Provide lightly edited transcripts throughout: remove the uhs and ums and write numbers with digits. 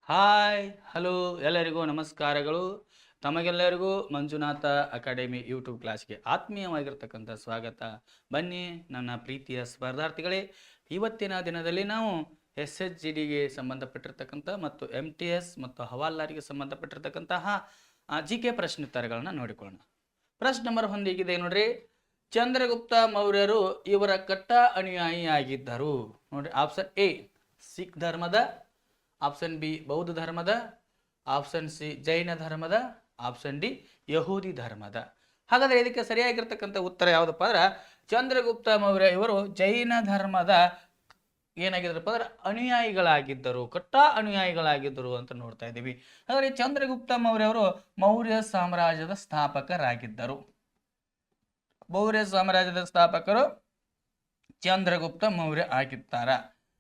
Hi hello ಎಲ್ಲರಿಗೂ ನಮಸ್ಕಾರಗಳು. ತಮಗೆಲ್ಲರಿಗೂ ಮಂಜುನಾಥ ಅಕಾಡೆಮಿ ಯೂಟ್ಯೂಬ್ ಕ್ಲಾಸ್ಗೆ ಆತ್ಮೀಯವಾಗಿರ್ತಕ್ಕಂಥ ಸ್ವಾಗತ. ಬನ್ನಿ ನನ್ನ ಪ್ರೀತಿಯ ಸ್ಪರ್ಧಾರ್ಥಿಗಳೇ, ಇವತ್ತಿನ ದಿನದಲ್ಲಿ ನಾವು SHGDಗೆ ಸಂಬಂಧಪಟ್ಟಿರ್ತಕ್ಕಂಥ ಮತ್ತು MTS ಮತ್ತು ಹವಾಲ್ದಾರಿಗೆ ಸಂಬಂಧಪಟ್ಟಿರ್ತಕ್ಕಂತಹ GK ಪ್ರಶ್ನೋತ್ತರಗಳನ್ನು ನೋಡಿಕೊಳ್ಳೋಣ. ಪ್ರಶ್ನೆ ನಂಬರ್ 1 ಹೀಗಿದೆ ನೋಡ್ರಿ. ಚಂದ್ರಗುಪ್ತ ಮೌರ್ಯರು ಇವರ ಕಟ್ಟ ಅನುಯಾಯಿಯಾಗಿದ್ದರು. ನೋಡ್ರಿ, ಆಪ್ಷನ್ ಎ ಸಿಖ್ ಧರ್ಮದ, ಆಪ್ಷನ್ ಬಿ ಬೌದ್ಧ ಧರ್ಮದ, ಆಪ್ಷನ್ ಸಿ ಜೈನ ಧರ್ಮದ, ಆಪ್ಷನ್ ಡಿ ಯಹೂದಿ ಧರ್ಮದ. ಹಾಗಾದ್ರೆ ಇದಕ್ಕೆ ಸರಿಯಾಗಿರ್ತಕ್ಕಂಥ ಉತ್ತರ ಯಾವುದಪ್ಪ ಅಂದ್ರೆ ಚಂದ್ರಗುಪ್ತ ಮೌರ್ಯ ಇವರು ಜೈನ ಧರ್ಮದ ಏನಾಗಿದ್ರಪ್ಪ ಅಂದ್ರೆ ಅನುಯಾಯಿಗಳಾಗಿದ್ದರು, ಕಟ್ಟ ಅನುಯಾಯಿಗಳಾಗಿದ್ದರು ಅಂತ ನೋಡ್ತಾ ಇದ್ದೀವಿ. ಹಾಗಾದ್ರೆ ಚಂದ್ರಗುಪ್ತ ಮೌರ್ಯ ಅವರು ಮೌರ್ಯ ಸಾಮ್ರಾಜ್ಯದ ಸ್ಥಾಪಕರಾಗಿದ್ದರು. ಮೌರ್ಯ ಸಾಮ್ರಾಜ್ಯದ ಸ್ಥಾಪಕರು ಚಂದ್ರಗುಪ್ತ ಮೌರ್ಯ ಆಗಿದ್ದಾರ.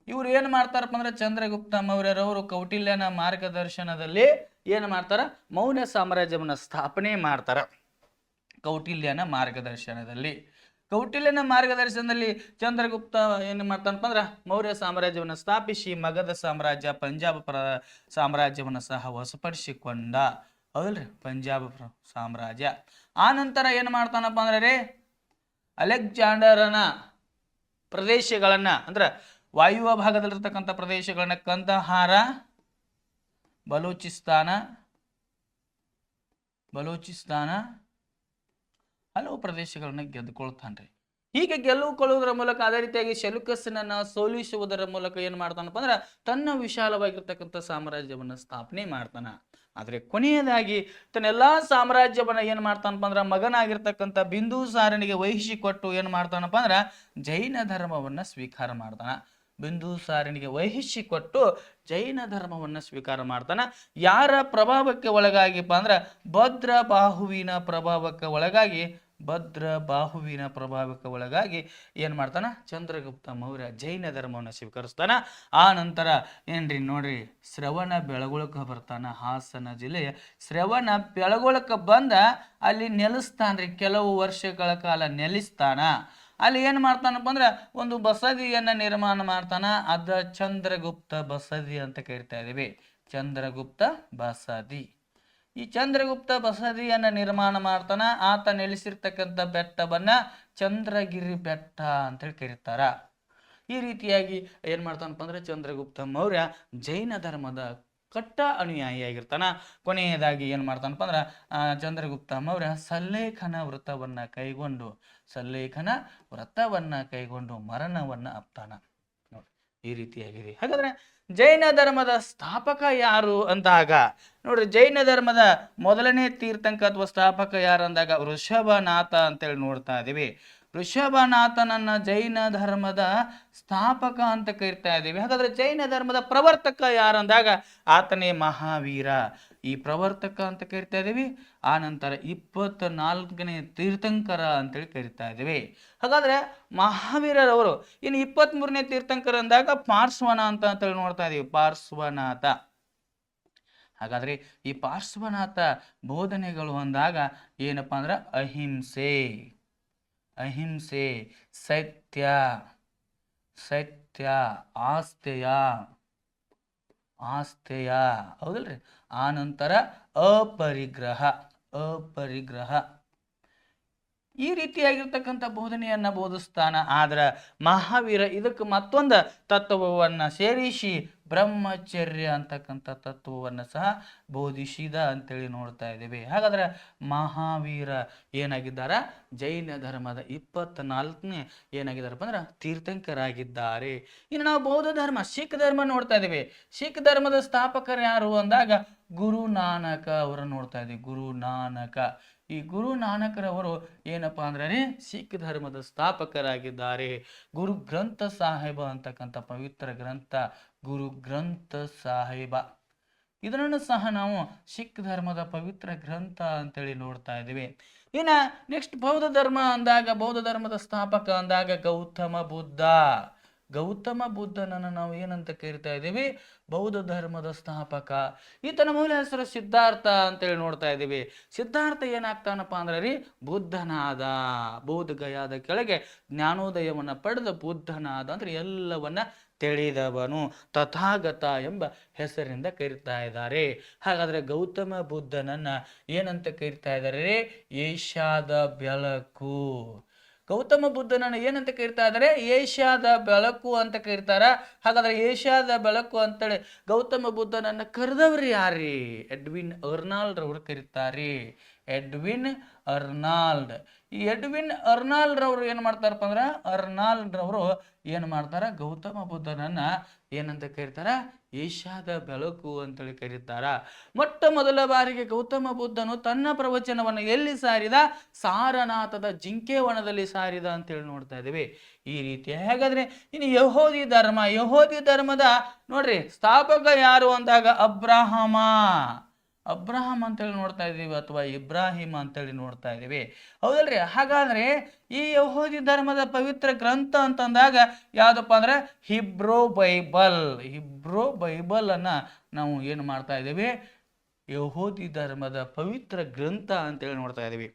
ಇವ್ರು ಏನು ಮಾಡ್ತಾರಪ್ಪ ಅಂದ್ರೆ ಚಂದ್ರಗುಪ್ತ ಮೌರ್ಯರವರು ಕೌಟಿಲ್ಯನ ಮಾರ್ಗದರ್ಶನದಲ್ಲಿ ಏನು ಮಾಡ್ತಾರ, ಮೌರ್ಯ ಸಾಮ್ರಾಜ್ಯವನ್ನು ಸ್ಥಾಪನೆ ಮಾಡ್ತಾರ. ಕೌಟಿಲ್ಯನ ಮಾರ್ಗದರ್ಶನದಲ್ಲಿ ಚಂದ್ರಗುಪ್ತ ಏನು ಮಾಡ್ತಾನಪ್ಪ ಅಂದ್ರೆ ಮೌರ್ಯ ಸಾಮ್ರಾಜ್ಯವನ್ನು ಸ್ಥಾಪಿಸಿ ಮಗಧ ಸಾಮ್ರಾಜ್ಯ, ಪಂಜಾಬ್ ಸಾಮ್ರಾಜ್ಯವನ್ನು ಸಹ ವಶಪಡಿಸಿಕೊಂಡ. ಹೌದಲ್ರಿ, ಪಂಜಾಬ್ ಸಾಮ್ರಾಜ್ಯ. ಆ ನಂತರ ಏನು ಮಾಡ್ತಾನಪ್ಪ ಅಂದ್ರೆ ಅಲೆಕ್ಸಾಂಡರನ ಪ್ರದೇಶಗಳನ್ನ ಅಂದ್ರೆ ವಾಯುವ್ಯ ಭಾಗದಲ್ಲಿರ್ತಕ್ಕಂಥ ಪ್ರದೇಶಗಳನ್ನ ಕಂದಹಾರ, ಬಲೂಚಿಸ್ತಾನ ಹಲವು ಪ್ರದೇಶಗಳನ್ನ ಗೆದ್ದುಕೊಳ್ತಾನ್ರಿ. ಹೀಗೆ ಗೆಲ್ಲುಕೊಳ್ಳುವುದರ ಮೂಲಕ ಅದೇ ರೀತಿಯಾಗಿ ಸೆಲ್ಯೂಕಸ್ನನ್ನ ಸೋಲಿಸುವುದರ ಮೂಲಕ ಏನು ಮಾಡ್ತಾನಪ್ಪ ಅಂದ್ರೆ ತನ್ನ ವಿಶಾಲವಾಗಿರ್ತಕ್ಕಂಥ ಸಾಮ್ರಾಜ್ಯವನ್ನು ಸ್ಥಾಪನೆ ಮಾಡ್ತಾನ. ಆದರೆ ಕೊನೆಯದಾಗಿ ತನ್ನೆಲ್ಲಾ ಸಾಮ್ರಾಜ್ಯವನ್ನ ಏನು ಮಾಡ್ತಾನಪ್ಪ ಅಂದ್ರೆ ಮಗನಾಗಿರ್ತಕ್ಕಂಥ ಬಿಂದುಸಾರನಿಗೆ ವಹಿಸಿಕೊಟ್ಟು ಏನು ಮಾಡ್ತಾನಪ್ಪ ಅಂದ್ರೆ ಜೈನ ಧರ್ಮವನ್ನ ಸ್ವೀಕಾರ ಮಾಡ್ತಾನ. ಬಿಂದುಸಾರನಿಗೆ ವಹಿಸಿಕೊಟ್ಟು ಜೈನ ಧರ್ಮವನ್ನು ಸ್ವೀಕಾರ ಮಾಡ್ತಾನ. ಯಾರ ಪ್ರಭಾವಕ್ಕೆ ಒಳಗಾಗಿಪ್ಪ ಅಂದ್ರೆ ಭದ್ರ ಬಾಹುವಿನ ಪ್ರಭಾವಕ್ಕೆ ಒಳಗಾಗಿ ಏನು ಮಾಡ್ತಾನ ಚಂದ್ರಗುಪ್ತ ಮೌರ್ಯ ಜೈನ ಧರ್ಮವನ್ನು ಸ್ವೀಕರಿಸ್ತಾನ. ಆ ನಂತರ ಏನ್ರಿ ನೋಡ್ರಿ, ಶ್ರವಣ ಬೆಳಗೊಳಕ್ಕೆ ಬರ್ತಾನ. ಹಾಸನ ಜಿಲ್ಲೆಯ ಶ್ರವಣ ಬೆಳಗೊಳಕ್ಕೆ ಬಂದ ಅಲ್ಲಿ ನೆಲೆಸ್ತಾನ್ರಿ. ಕೆಲವು ವರ್ಷಗಳ ಕಾಲ ನೆಲೆಸ್ತಾನ. ಅಲ್ಲಿ ಏನು ಮಾಡ್ತಾನಪ್ಪ ಅಂದ್ರೆ ಒಂದು ಬಸದಿಯನ್ನ ನಿರ್ಮಾಣ ಮಾಡ್ತಾನ. ಅದ ಚಂದ್ರಗುಪ್ತ ಬಸದಿ ಅಂತ ಕರಿತಾ ಇದೀವಿ. ಚಂದ್ರಗುಪ್ತ ಬಸದಿ. ಈ ಚಂದ್ರಗುಪ್ತ ಬಸದಿಯನ್ನ ನಿರ್ಮಾಣ ಮಾಡ್ತಾನ. ಆತ ನೆಲೆಸಿರ್ತಕ್ಕಂಥ ಬೆಟ್ಟವನ್ನ ಚಂದ್ರಗಿರಿ ಬೆಟ್ಟ ಅಂತೇಳಿ ಕರೀತಾರ. ಈ ರೀತಿಯಾಗಿ ಏನ್ ಮಾಡ್ತಾನಪ್ಪ ಅಂದ್ರೆ ಚಂದ್ರಗುಪ್ತ ಮೌರ್ಯ ಜೈನ ಧರ್ಮದ ಕಟ್ಟ ಅನುಯಾಯಿಯಾಗಿರ್ತಾನ. ಕೊನೆಯದಾಗಿ ಏನು ಮಾಡ್ತಾನಪ್ಪ ಅಂದ್ರೆ ಚಂದ್ರಗುಪ್ತ ಮೌರ್ಯ ಸಲ್ಲೇಖನ ವ್ರತವನ್ನ ಕೈಗೊಂಡು ಮರಣವನ್ನ ಅಪ್ತಾನ. ನೋಡಿ, ಈ ರೀತಿಯಾಗಿದೆ. ಹಾಗಾದ್ರೆ ಜೈನ ಧರ್ಮದ ಸ್ಥಾಪಕ ಯಾರು ಅಂದಾಗ ನೋಡ್ರಿ, ಜೈನ ಧರ್ಮದ ಮೊದಲನೇ ತೀರ್ಥಂಕ ಅಥವಾ ಸ್ಥಾಪಕ ಯಾರು ಅಂದಾಗ ವೃಷಭನಾಥ ಅಂತೇಳಿ ನೋಡ್ತಾ ಇದೀವಿ. ವೃಷಭನಾಥನನ್ನ ಜೈನ ಧರ್ಮದ ಸ್ಥಾಪಕ ಅಂತ ಕರಿತಾ ಇದ್ದೀವಿ. ಹಾಗಾದ್ರೆ ಜೈನ ಧರ್ಮದ ಪ್ರವರ್ತಕ ಯಾರಂದಾಗ ಆತನೇ ಮಹಾವೀರ. ಈ ಪ್ರವರ್ತಕ ಅಂತ ಕರಿತಾ ಇದ್ದೀವಿ. ಆ ನಂತರ 24ನೇ ತೀರ್ಥಂಕರ ಅಂತೇಳಿ ಕರಿತಾ ಇದ್ದೀವಿ. ಹಾಗಾದ್ರೆ ಮಹಾವೀರರವರು ಇನ್ನು 23ನೇ ತೀರ್ಥಂಕರ ಅಂದಾಗ ಪಾರ್ಶ್ವನಾಥ ಅಂತೇಳಿ ನೋಡ್ತಾ ಇದೀವಿ. ಪಾರ್ಶ್ವನಾಥ. ಹಾಗಾದ್ರೆ ಈ ಪಾರ್ಶ್ವನಾಥ ಬೋಧನೆಗಳು ಅಂದಾಗ ಏನಪ್ಪಾ ಅಂದ್ರೆ ಅಹಿಂಸೆ, ಸತ್ಯ, ಆಸ್ತೆಯ ಹೌದಲ್ರಿ. ಆ ನಂತರ ಅಪರಿಗ್ರಹ. ಈ ರೀತಿಯಾಗಿರ್ತಕ್ಕಂಥ ಬೋಧನೆಯನ್ನ ಬೋಧಿಸ್ತಾನ. ಆದ್ರ ಮಹಾವೀರ ಇದಕ್ಕೆ ಮತ್ತೊಂದು ತತ್ವವನ್ನ ಸೇರಿಸಿ ಬ್ರಹ್ಮಚರ್ಯ ಅಂತಕ್ಕಂಥ ತತ್ವವನ್ನು ಸಹ ಬೋಧಿಸಿದ ಅಂತೇಳಿ ನೋಡ್ತಾ ಇದ್ದೇವೆ. ಹಾಗಾದ್ರೆ ಮಹಾವೀರ ಏನಾಗಿದ್ದಾರ, ಜೈನ ಧರ್ಮದ 24ನೇ ಏನಾಗಿದ್ದಾರಪ್ಪ ಅಂದ್ರೆ ತೀರ್ಥಂಕರಾಗಿದ್ದಾರೆ. ಇನ್ನು ನಾವು ಬೌದ್ಧ ಧರ್ಮ, ಸಿಖ್ ಧರ್ಮ ನೋಡ್ತಾ ಇದ್ದೀವಿ. ಸಿಖ್ ಧರ್ಮದ ಸ್ಥಾಪಕರು ಯಾರು ಅಂದಾಗ ಗುರು ನಾನಕ ಅವರ ನೋಡ್ತಾ ಇದ್ದೀವಿ. ಗುರು ನಾನಕ. ಈ ಗುರು ನಾನಕರವರು ಏನಪ್ಪಾ ಅಂದ್ರೆ ಸಿಖ್ ಧರ್ಮದ ಸ್ಥಾಪಕರಾಗಿದ್ದಾರೆ. ಗುರು ಗ್ರಂಥ ಸಾಹೇಬ ಅಂತಕ್ಕಂಥ ಪವಿತ್ರ ಗ್ರಂಥ, ಗುರು ಗ್ರಂಥ ಸಾಹೇಬ, ಇದನ್ನು ಸಹ ನಾವು ಸಿಖ್ ಧರ್ಮದ ಪವಿತ್ರ ಗ್ರಂಥ ಅಂತೇಳಿ ನೋಡ್ತಾ ಇದ್ದೀವಿ. ಇನ್ನ ನೆಕ್ಸ್ಟ್ ಬೌದ್ಧ ಧರ್ಮ ಅಂದಾಗ, ಬೌದ್ಧ ಧರ್ಮದ ಸ್ಥಾಪಕ ಅಂದಾಗ ಗೌತಮ ಬುದ್ಧನನ್ನು ನಾವು ಏನಂತ ಕರಿತಾ ಇದ್ದೀವಿ, ಬೌದ್ಧ ಧರ್ಮದ ಸ್ಥಾಪಕ. ಈತನ ಮೂಲ ಹೆಸರು ಸಿದ್ಧಾರ್ಥ ಅಂತೇಳಿ ನೋಡ್ತಾ ಇದ್ದೀವಿ. ಸಿದ್ಧಾರ್ಥ ಏನಾಗ್ತಾನಪ್ಪ ಅಂದ್ರೆ ಬುದ್ಧನಾದ. ಬೋಧ ಗಯಾದ ಕೆಳಗೆ ಜ್ಞಾನೋದಯವನ್ನ ಪಡೆದ ಬುದ್ಧನಾದ ಅಂದ್ರೆ ಎಲ್ಲವನ್ನ ತಿಳಿದವನು, ತಥಾಗತ ಎಂಬ ಹೆಸರಿಂದ ಕರೀತಾ ಇದ್ದಾರೆ. ಹಾಗಾದ್ರೆ ಗೌತಮ ಬುದ್ಧನನ್ನ ಏನಂತ ಕರೀತಾ ಇದ್ದಾರೆ? ಏಷ್ಯಾದ ಬೆಳಕು. ಗೌತಮ ಬುದ್ಧನನ್ನು ಏನಂತ ಕರೀತಾ ಇದ್ದಾರೆ? ಏಷ್ಯಾದ ಬೆಳಕು ಅಂತ ಕರೀತಾರ. ಹಾಗಾದ್ರೆ ಏಷ್ಯಾದ ಬೆಳಕು ಅಂತೇಳಿ ಗೌತಮ ಬುದ್ಧನನ್ನ ಕರೆದವ್ರು ಯಾರಿ? ಎಡ್ವಿನ್ ಅರ್ನಾಲ್ಡ್ ರವರು ಕರೀತಾರೆ. Edwin Arnold. ಈ ಎಡ್ವಿನ್ ಅರ್ನಾಲ್ಡ್ ರವರು ಏನ್ ಮಾಡ್ತಾರಪ್ಪ ಅಂದ್ರ, ಅರ್ನಾಲ್ಡ್ ರವರು ಏನ್ ಮಾಡ್ತಾರ? ಗೌತಮ ಬುದ್ಧನನ್ನ ಏನಂತ ಕರೀತಾರ? ಏಷ್ಯಾದ ಬೆಳಕು ಅಂತೇಳಿ ಕರೀತಾರ. ಮೊಟ್ಟ ಮೊದಲ ಬಾರಿಗೆ ಗೌತಮ ಬುದ್ಧನು ತನ್ನ ಪ್ರವಚನವನ್ನು ಎಲ್ಲಿ ಸಾರಿದ? ಸಾರನಾಥದ ಜಿಂಕೆವನದಲ್ಲಿ ಸಾರಿದ ಅಂತೇಳಿ ನೋಡ್ತಾ ಇದ್ದೀವಿ. ಈ ರೀತಿ ಹಾಗಾದ್ರೆ ಇನ್ನು ಯಹೂದಿ ಧರ್ಮ, ಯಹೂದಿ ಧರ್ಮದ ನೋಡ್ರಿ ಸ್ಥಾಪಕ ಯಾರು ಅಂದಾಗ ಅಬ್ರಹಾಮ ಅಂತೇಳಿ ನೋಡ್ತಾ ಇದ್ದೀವಿ, ಅಥವಾ ಇಬ್ರಾಹಿಮ ಅಂತೇಳಿ ನೋಡ್ತಾ ಇದ್ದೀವಿ, ಹೌದಲ್ರಿ? ಹಾಗಾದ್ರೆ ಈ ಯಹೂದಿ ಧರ್ಮದ ಪವಿತ್ರ ಗ್ರಂಥ ಅಂತಂದಾಗ ಯಾವ್ದಪ್ಪ ಅಂದ್ರೆ ಹಿಬ್ರೋ ಬೈಬಲ್ ಅನ್ನ ನಾವು ಏನು ಮಾಡ್ತಾ ಇದ್ದೀವಿ? ಯಹೂದಿ ಧರ್ಮದ ಪವಿತ್ರ ಗ್ರಂಥ ಅಂತೇಳಿ ನೋಡ್ತಾ ಇದ್ದೀವಿ.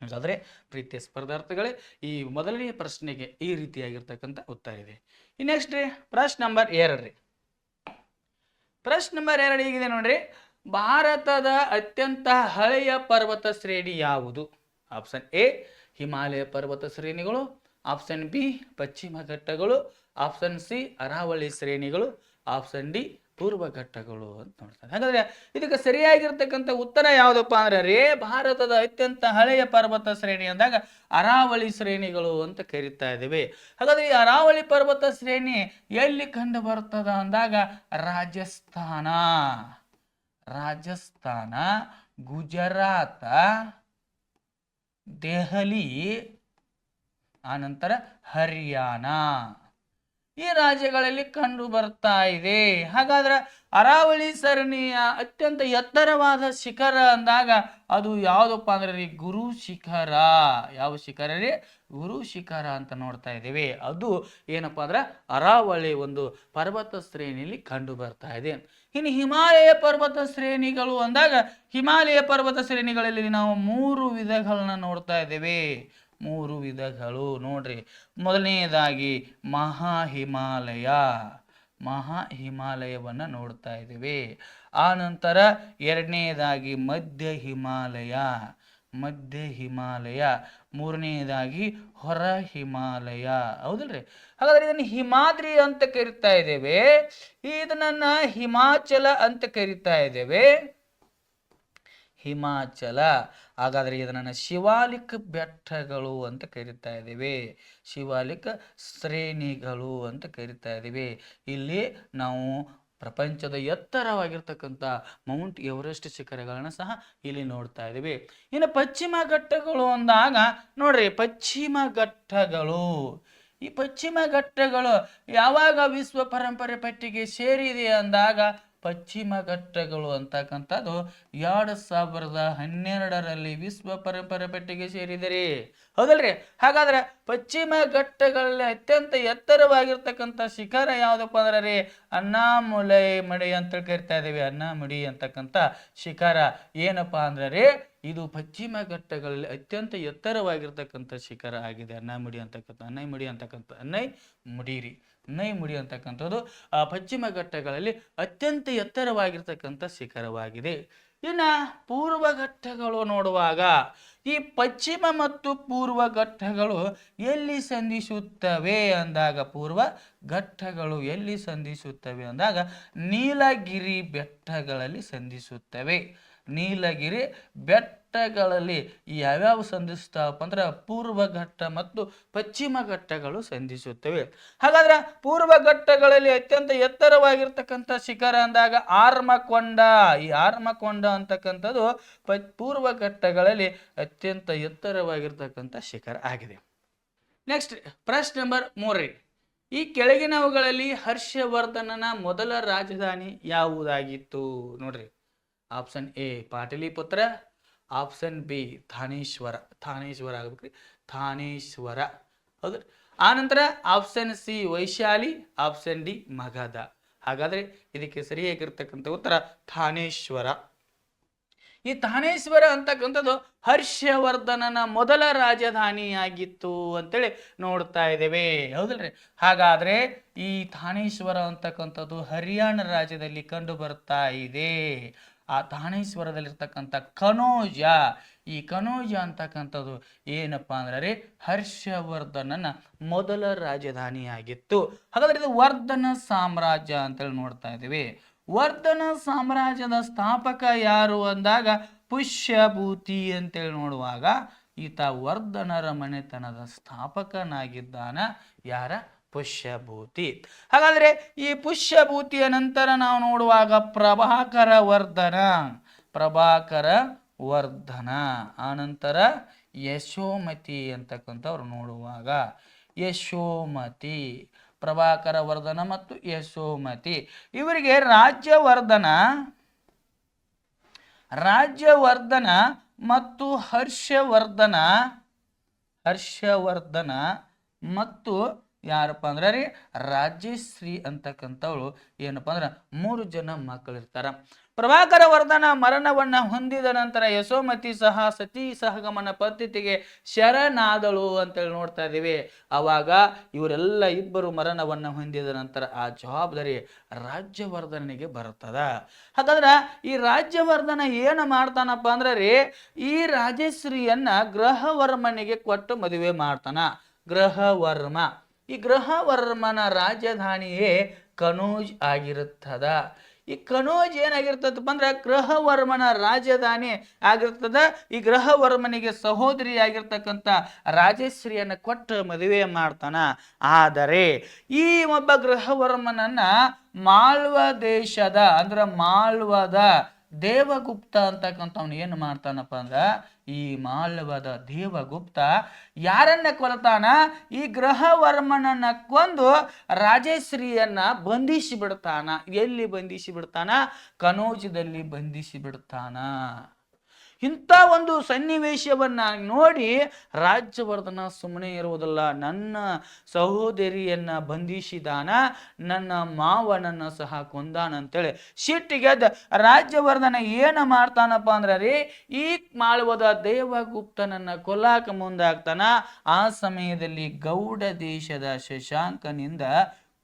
ಹಾಗಾದ್ರೆ ಪ್ರೀತಿಯ ಸ್ಪರ್ಧಾರ್ಥಿಗಳೇ, ಈ ಮೊದಲನೇ ಪ್ರಶ್ನೆಗೆ ಈ ರೀತಿಯಾಗಿರ್ತಕ್ಕಂಥ ಉತ್ತರ ಇದೆ. ಈ ನೆಕ್ಸ್ಟ್ ರೀ ಪ್ರಶ್ನೆ ನಂಬರ್ 2 ರೀ. ಪ್ರಶ್ನೆ ನಂಬರ್ 2 ಹೀಗಿದೆ ನೋಡ್ರಿ. ಭಾರತದ ಅತ್ಯಂತ ಹಳೆಯ ಪರ್ವತ ಶ್ರೇಣಿ ಯಾವುದು? ಆಪ್ಷನ್ ಎ ಹಿಮಾಲಯ ಪರ್ವತ ಶ್ರೇಣಿಗಳು, ಆಪ್ಷನ್ ಬಿ ಪಶ್ಚಿಮ ಘಟ್ಟಗಳು, ಆಪ್ಷನ್ ಸಿ ಅರಾವಳಿ ಶ್ರೇಣಿಗಳು, ಆಪ್ಷನ್ ಡಿ ಪೂರ್ವ ಘಟ್ಟಗಳು ಅಂತ ನೋಡ್ತಾರೆ. ಹಾಗಾದ್ರೆ ಇದಕ್ಕೆ ಸರಿಯಾಗಿರ್ತಕ್ಕಂಥ ಉತ್ತರ ಯಾವುದಪ್ಪ ಅಂದ್ರೆ ರೇ ಭಾರತದ ಅತ್ಯಂತ ಹಳೆಯ ಪರ್ವತ ಶ್ರೇಣಿ ಅಂದಾಗ ಅರಾವಳಿ ಶ್ರೇಣಿಗಳು ಅಂತ ಕರೀತಾ ಇದ್ದೇವೆ. ಹಾಗಾದ್ರೆ ಈ ಅರಾವಳಿ ಪರ್ವತ ಶ್ರೇಣಿ ಎಲ್ಲಿ ಕಂಡು ಬರ್ತದ ಅಂದಾಗ ರಾಜಸ್ಥಾನ, ಗುಜರಾತ, ದೆಹಲಿ, ಆನಂತರ ಹರಿಯಾಣ ಈ ರಾಜ್ಯಗಳಲ್ಲಿ ಕಂಡು ಬರ್ತಾ ಇದೆ. ಹಾಗಾದ್ರೆ ಅರಾವಳಿ ಸರಣಿಯ ಅತ್ಯಂತ ಎತ್ತರವಾದ ಶಿಖರ ಅಂದಾಗ ಅದು ಯಾವುದಪ್ಪ ಅಂದ್ರೆ ರೀ ಗುರು ಶಿಖರ. ಯಾವ ಶಿಖರ ರೀ? ಗುರು ಶಿಖರ ಅಂತ ನೋಡ್ತಾ ಇದ್ದೇವೆ. ಅದು ಏನಪ್ಪಾ ಅಂದ್ರೆ ಅರಾವಳಿ ಒಂದು ಪರ್ವತ ಶ್ರೇಣಿಯಲ್ಲಿ ಕಂಡು ಬರ್ತಾ ಇದೆ. ಇನ್ನು ಹಿಮಾಲಯ ಪರ್ವತ ಶ್ರೇಣಿಗಳು ಅಂದಾಗ ಹಿಮಾಲಯ ಪರ್ವತ ಶ್ರೇಣಿಗಳಲ್ಲಿ ನಾವು 3 ವಿಧಗಳನ್ನ ನೋಡ್ತಾ ಇದ್ದೇವೆ. 3 ವಿಧಗಳು ನೋಡ್ರಿ. ಮೊದಲನೇದಾಗಿ ಮಹಾ ಹಿಮಾಲಯವನ್ನ ನೋಡ್ತಾ ಇದ್ದೇವೆ. ಆ ನಂತರ ಎರಡನೇದಾಗಿ ಮಧ್ಯ ಹಿಮಾಲಯ, ಮೂರನೇದಾಗಿ ಹೊರ ಹಿಮಾಲಯ, ಹೌದಲ್ರಿ? ಹಾಗಾದ್ರೆ ಇದನ್ನು ಹಿಮಾದ್ರಿ ಅಂತ ಕರಿತಾ ಇದ್ದೇವೆ. ಇದನ್ನ ಹಿಮಾಚಲ ಅಂತ ಕರಿತಾ ಇದ್ದೇವೆ. ಹಿಮಾಚಲ. ಹಾಗಾದ್ರೆ ಇದನ್ನ ಶಿವಾಲಿಕ್ ಬೆಟ್ಟಗಳು ಅಂತ ಕರಿತಾ ಇದ್ದೇವೆ. ಶಿವಾಲಿಕ್ ಶ್ರೇಣಿಗಳು ಅಂತ ಕರಿತಾ ಇದ್ದೇವೆ. ಇಲ್ಲಿ ನಾವು ಪ್ರಪಂಚದ ಎತ್ತರವಾಗಿರ್ತಕ್ಕಂಥ ಮೌಂಟ್ ಎವರೆಸ್ಟ್ ಶಿಖರಗಳನ್ನ ಸಹ ಇಲ್ಲಿ ನೋಡ್ತಾ ಇದ್ದೀವಿ. ಇನ್ನು ಪಶ್ಚಿಮ ಘಟ್ಟಗಳು ಅಂದಾಗ ನೋಡ್ರಿ, ಈ ಪಶ್ಚಿಮ ಘಟ್ಟಗಳು ಯಾವಾಗ ವಿಶ್ವ ಪರಂಪರೆ ಪಟ್ಟಿಗೆ ಸೇರಿದೆ ಅಂದಾಗ ಪಶ್ಚಿಮ ಘಟ್ಟಗಳು ಅಂತಕ್ಕಂಥದ್ದು 2012ರಲ್ಲಿ ವಿಶ್ವ ಪರಂಪರೆ ಪಟ್ಟಿಗೆ ಸೇರಿದರೆ, ಹೌದಲ್ರಿ? ಹಾಗಾದ್ರೆ ಪಶ್ಚಿಮ ಘಟ್ಟಗಳಲ್ಲಿ ಅತ್ಯಂತ ಎತ್ತರವಾಗಿರ್ತಕ್ಕಂಥ ಶಿಖರ ಯಾವ್ದಪ್ಪ ಅಂದ್ರೆ ರೀ ಅಣ್ಣಾಮಲೈ ಅಂತ ಕರಿತಾ ಇದ್ದೇವೆ. ಅಣ್ಣಾಮಲೈ ಅಂತಕ್ಕಂಥ ಶಿಖರ ಏನಪ್ಪಾ ಅಂದ್ರೆ ರೀ ಇದು ಪಶ್ಚಿಮ ಘಟ್ಟಗಳಲ್ಲಿ ಅತ್ಯಂತ ಎತ್ತರವಾಗಿರ್ತಕ್ಕಂಥ ಶಿಖರ ಆಗಿದೆ. ಅನ್ನೈಮುಡಿ ಅಂತಕ್ಕಂಥದ್ದು ಪಶ್ಚಿಮ ಘಟ್ಟಗಳಲ್ಲಿ ಅತ್ಯಂತ ಎತ್ತರವಾಗಿರ್ತಕ್ಕಂಥ ಶಿಖರವಾಗಿದೆ. ಇನ್ನು ಪೂರ್ವ ಘಟ್ಟಗಳು ನೋಡುವಾಗ ಈ ಪಶ್ಚಿಮ ಮತ್ತು ಪೂರ್ವ ಘಟ್ಟಗಳು ಎಲ್ಲಿ ಸಂಧಿಸುತ್ತವೆ ಅಂದಾಗ ನೀಲಗಿರಿ ಬೆಟ್ಟಗಳಲ್ಲಿ ಸಂಧಿಸುತ್ತವೆ. ನೀಲಗಿರಿ ಬೆಟ್ಟಗಳಲ್ಲಿ ಯಾವ್ಯಾವ ಸಂಧಿಸ್ತಾವಪ್ಪ ಅಂದ್ರೆ ಪೂರ್ವ ಘಟ್ಟ ಮತ್ತು ಪಶ್ಚಿಮ ಘಟ್ಟಗಳು ಸಂಧಿಸುತ್ತವೆ. ಹಾಗಾದ್ರೆ ಪೂರ್ವ ಘಟ್ಟಗಳಲ್ಲಿ ಅತ್ಯಂತ ಎತ್ತರವಾಗಿರ್ತಕ್ಕಂಥ ಶಿಖರ ಅಂದಾಗ ಆರ್ಮಕೊಂಡ. ಈ ಆರ್ಮಕೊಂಡ ಅಂತಕ್ಕಂಥದ್ದು ಪೂರ್ವ ಘಟ್ಟಗಳಲ್ಲಿ ಅತ್ಯಂತ ಎತ್ತರವಾಗಿರ್ತಕ್ಕಂಥ ಶಿಖರ ಆಗಿದೆ. ನೆಕ್ಸ್ಟ್ ಪ್ರಶ್ನೆ ನಂಬರ್ 3. ಈ ಕೆಳಗಿನವುಗಳಲ್ಲಿ ಹರ್ಷವರ್ಧನನ ಮೊದಲ ರಾಜಧಾನಿ ಯಾವುದಾಗಿತ್ತು? ನೋಡ್ರಿ, option A Pataliputra, option B Thaneshwar ಆಗ್ಬೇಕ್ರಿ, ಥಾನೇಶ್ವರ, ಹೌದು. ಆನಂತರ option C Vaishali, option D Magadha. ಹಾಗಾದ್ರೆ ಇದಕ್ಕೆ ಸರಿಯಾಗಿರ್ತಕ್ಕಂಥ ಉತ್ತರ ಥಾನೇಶ್ವರ. ಈ ಥಾನೇಶ್ವರ ಅಂತಕ್ಕಂಥದ್ದು ಹರ್ಷವರ್ಧನನ ಮೊದಲ ರಾಜಧಾನಿಯಾಗಿತ್ತು ಅಂತೇಳಿ ನೋಡ್ತಾ ಇದ್ದೇವೆ, ಹೌದಲ್ರಿ? ಹಾಗಾದ್ರೆ ಈ ಥಾನೇಶ್ವರ ಅಂತಕ್ಕಂಥದ್ದು ಹರಿಯಾಣ ರಾಜ್ಯದಲ್ಲಿ ಕಂಡು ಬರ್ತಾ ಇದೆ. ಆ ಥಾನೇಶ್ವರದಲ್ಲಿರ್ತಕ್ಕಂಥ ಕನೋಜ, ಈ ಕನೋಜ ಅಂತಕ್ಕಂಥದ್ದು ಏನಪ್ಪಾ ಅಂದ್ರೆ ಹರ್ಷವರ್ಧನನ ಮೊದಲ ರಾಜಧಾನಿಯಾಗಿತ್ತು. ಹಾಗಾದ್ರೆ ಇದು ವರ್ಧನ ಸಾಮ್ರಾಜ್ಯ ಅಂತೇಳಿ ನೋಡ್ತಾ ಇದ್ದೀವಿ. ವರ್ಧನ ಸಾಮ್ರಾಜ್ಯದ ಸ್ಥಾಪಕ ಯಾರು ಅಂದಾಗ ಪುಷ್ಯಭೂತಿ ಅಂತೇಳಿ ನೋಡುವಾಗ ಈತ ವರ್ಧನರ ಮನೆತನದ ಸ್ಥಾಪಕನಾಗಿದ್ದಾನ. ಯಾರ? ಪುಷ್ಯಭೂತಿ. ಹಾಗಾದ್ರೆ ಈ ಪುಷ್ಯಭೂತಿಯ ನಂತರ ನಾವು ನೋಡುವಾಗ ಪ್ರಭಾಕರ ವರ್ಧನ ಆನಂತರ ಯಶೋಮತಿ ಅಂತಕ್ಕಂಥವ್ರು ನೋಡುವಾಗ ಯಶೋಮತಿ, ಪ್ರಭಾಕರ ವರ್ಧನ ಮತ್ತು ಯಶೋಮತಿ, ಇವರಿಗೆ ರಾಜ್ಯವರ್ಧನ ಮತ್ತು ಹರ್ಷವರ್ಧನ ಮತ್ತು ಯಾರಪ್ಪ ಅಂದ್ರೆ ರೀ ರಾಜಶ್ರೀ ಅಂತಕ್ಕಂಥವಳು ಏನಪ್ಪಾ ಅಂದ್ರೆ 3 ಜನ ಮಕ್ಕಳಿರ್ತಾರ. ಪ್ರಭಾಕರ ವರ್ಧನ ಮರಣವನ್ನ ಹೊಂದಿದ ನಂತರ ಯಶೋಮತಿ ಸಹ ಸತಿ ಸಹಗಮನ ಪದ್ಧತಿಗೆ ಶರಣಾದಳು ಅಂತೇಳಿ ನೋಡ್ತಾ ಇದ್ದೀವಿ. ಅವಾಗ ಇವರೆಲ್ಲ ಇಬ್ಬರು ಮರಣವನ್ನ ಹೊಂದಿದ ನಂತರ ಆ ಜವಾಬ್ದಾರಿ ರಾಜ್ಯವರ್ಧನಿಗೆ ಬರ್ತದ. ಹಾಗಾದ್ರೆ ಈ ರಾಜ್ಯವರ್ಧನ ಏನು ಮಾಡ್ತಾನಪ್ಪ ಅಂದ್ರೆ ರೀ ಈ ರಾಜಶ್ರೀಯನ್ನ ಗೃಹವರ್ಮನಿಗೆ ಕೊಟ್ಟು ಮದುವೆ ಮಾಡ್ತಾನ. ಗೃಹವರ್ಮ, ಈ ಗೃಹವರ್ಮನ ರಾಜಧಾನಿಯೇ ಕನೋಜ್ ಆಗಿರುತ್ತದ. ಈ ಕನೋಜ್ ಏನಾಗಿರ್ತದಪ್ಪ ಅಂದ್ರೆ ಗೃಹವರ್ಮನ ರಾಜಧಾನಿ ಆಗಿರ್ತದ. ಈ ಗೃಹವರ್ಮನಿಗೆ ಸಹೋದರಿ ಆಗಿರ್ತಕ್ಕಂಥ ರಾಜಶ್ರೀಯನ್ನ ಕೊಟ್ಟು ಮದುವೆ ಮಾಡ್ತಾನ. ಆದರೆ ಈ ಒಬ್ಬ ಗೃಹವರ್ಮನನ್ನ ಮಾಳ್ವ ದೇಶದ ಮಾಳ್ವದ ದೇವಗುಪ್ತ ಅಂತಕ್ಕಂಥವ್ನು ಏನು ಮಾಡ್ತಾನಪ್ಪ ಅಂದ್ರ ಈ ಮಾಳ್ವದ ದೇವಗುಪ್ತ ಯಾರನ್ನ ಕೊಲ್ತಾನ? ಈ ಗೃಹವರ್ಮನನ್ನ ಕೊಂದು ರಾಜಶ್ರೀಯನ್ನ ಬಂಧಿಸಿ ಬಿಡ್ತಾನ. ಎಲ್ಲಿ ಬಂಧಿಸಿ ಬಿಡ್ತಾನ? ಕನೋಜದಲ್ಲಿ ಬಂಧಿಸಿ ಬಿಡ್ತಾನ. ಇಂಥ ಒಂದು ಸನ್ನಿವೇಶವನ್ನ ನೋಡಿ ರಾಜ್ಯವರ್ಧನ ಸುಮ್ಮನೆ ಇರುವುದಿಲ್ಲ. ನನ್ನ ಸಹೋದರಿಯನ್ನ ಬಂಧಿಸಿದಾನ, ನನ್ನ ಮಾವನನ್ನ ಸಹ ಕೊಂದಾನ ಅಂತೇಳಿ ಸಿಟ್ಟಿಗೆದ್ದ ರಾಜ್ಯವರ್ಧನ ಏನು ಮಾಡ್ತಾನಪ್ಪ ಅಂದ್ರೆ ರೀ ಈ ಮಾಳ್ವದ ದೇವಗುಪ್ತನನ್ನ ಕೊಲ್ಲಾಕ ಮುಂದಾಗ್ತಾನ. ಆ ಸಮಯದಲ್ಲಿ ಗೌಡ ದೇಶದ ಶಶಾಂಕನಿಂದ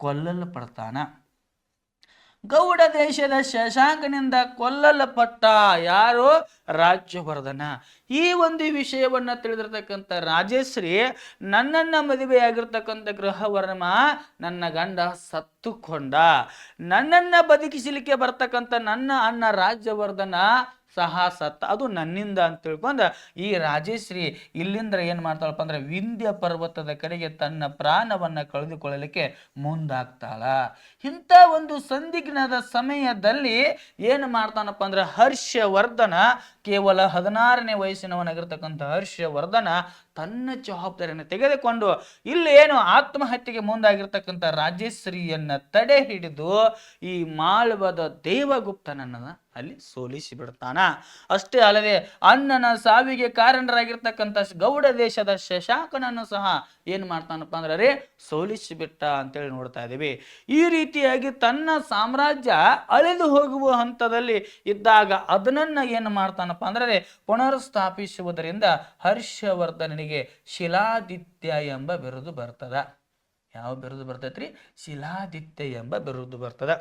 ಕೊಲ್ಲಲ್ಪಡ್ತಾನ. ಗೌಡ ದೇಶದ ಶಶಾಂಕನಿಂದ ಕೊಲ್ಲಲ್ಪಟ್ಟ ಯಾರು? ರಾಜ್ಯವರ್ಧನ. ಈ ಒಂದು ವಿಷಯವನ್ನ ತಿಳಿದಿರ್ತಕ್ಕಂಥ ರಾಜಶ್ರೀ ನನ್ನನ್ನ ಮದುವೆಯಾಗಿರ್ತಕ್ಕಂಥ ಗೃಹವರ್ಮ ನನ್ನ ಗಂಡ ಸತ್ತುಕೊಂಡ, ನನ್ನನ್ನ ಬದುಕಿಸಲಿಕ್ಕೆ ಬರ್ತಕ್ಕಂಥ ನನ್ನ ಅಣ್ಣ ರಾಜ್ಯವರ್ಧನ ಸಹ ಸತ್ತ, ಅದು ನನ್ನಿಂದ ಅಂತ ತಿಳ್ಕೊಂಡ ಈ ರಾಜಶ್ರೀ ಇಲ್ಲಿಂದ ಏನ್ ಮಾಡ್ತಾಳಪ್ಪ ಅಂದ್ರೆ ವಿಂಧ್ಯ ಪರ್ವತದ ಕಡೆಗೆ ತನ್ನ ಪ್ರಾಣವನ್ನ ಕಳೆದುಕೊಳ್ಳಲಿಕ್ಕೆ ಮುಂದಾಗ್ತಾಳ. ಇಂಥ ಒಂದು ಸಂದಿಗ್ಧದ ಸಮಯದಲ್ಲಿ ಏನು ಮಾಡ್ತಾನಪ್ಪ ಅಂದ್ರೆ ಹರ್ಷವರ್ಧನ, ಕೇವಲ 16ನೇ ವಯಸ್ಸಿನವನಾಗಿರ್ತಕ್ಕಂಥ ಹರ್ಷವರ್ಧನ ತನ್ನ ಜವಾಬ್ದಾರಿಯನ್ನು ತೆಗೆದುಕೊಂಡು ಇಲ್ಲಿ ಏನು ಆತ್ಮಹತ್ಯೆಗೆ ಮುಂದಾಗಿರ್ತಕ್ಕಂಥ ರಾಜಶ್ರೀಯನ್ನ ತಡೆ ಹಿಡಿದು ಈ ಮಾಳ್ವದ ದೇವಗುಪ್ತನನ್ನ ಅಲ್ಲಿ ಸೋಲಿಸಿ ಬಿಡ್ತಾನ. ಅಷ್ಟೇ ಅಲ್ಲದೆ ಅಣ್ಣನ ಸಾವಿಗೆ ಕಾರಣರಾಗಿರ್ತಕ್ಕಂಥ ಗೌಡ ದೇಶದ ಶಶಾಂಕನನ್ನು ಸಹ ಏನ್ ಮಾಡ್ತಾನಪ್ಪ ಅಂದ್ರೆ ಸೋಲಿಸಿ ಬಿಟ್ಟ ಅಂತೇಳಿ ನೋಡ್ತಾ ಇದ್ದೀವಿ. ಈ ರೀತಿಯಾಗಿ ತನ್ನ ಸಾಮ್ರಾಜ್ಯ ಅಳಿದು ಹೋಗುವ ಹಂತದಲ್ಲಿ ಇದ್ದಾಗ ಅದನ್ನ ಏನು ಮಾಡ್ತಾನಪ್ಪ ಅಂದ್ರೆ ಪುನರ್ಸ್ಥಾಪಿಸುವುದರಿಂದ ಹರ್ಷವರ್ಧನನಿಗೆ ಶಿಲಾದಿತ್ಯ ಎಂಬ ಬಿರುದು ಬರ್ತದ. ಯಾವ ಬಿರುದು ಬರ್ತೈತ್ರಿ? ಶಿಲಾದಿತ್ಯ ಎಂಬ ಬಿರುದು ಬರ್ತದ.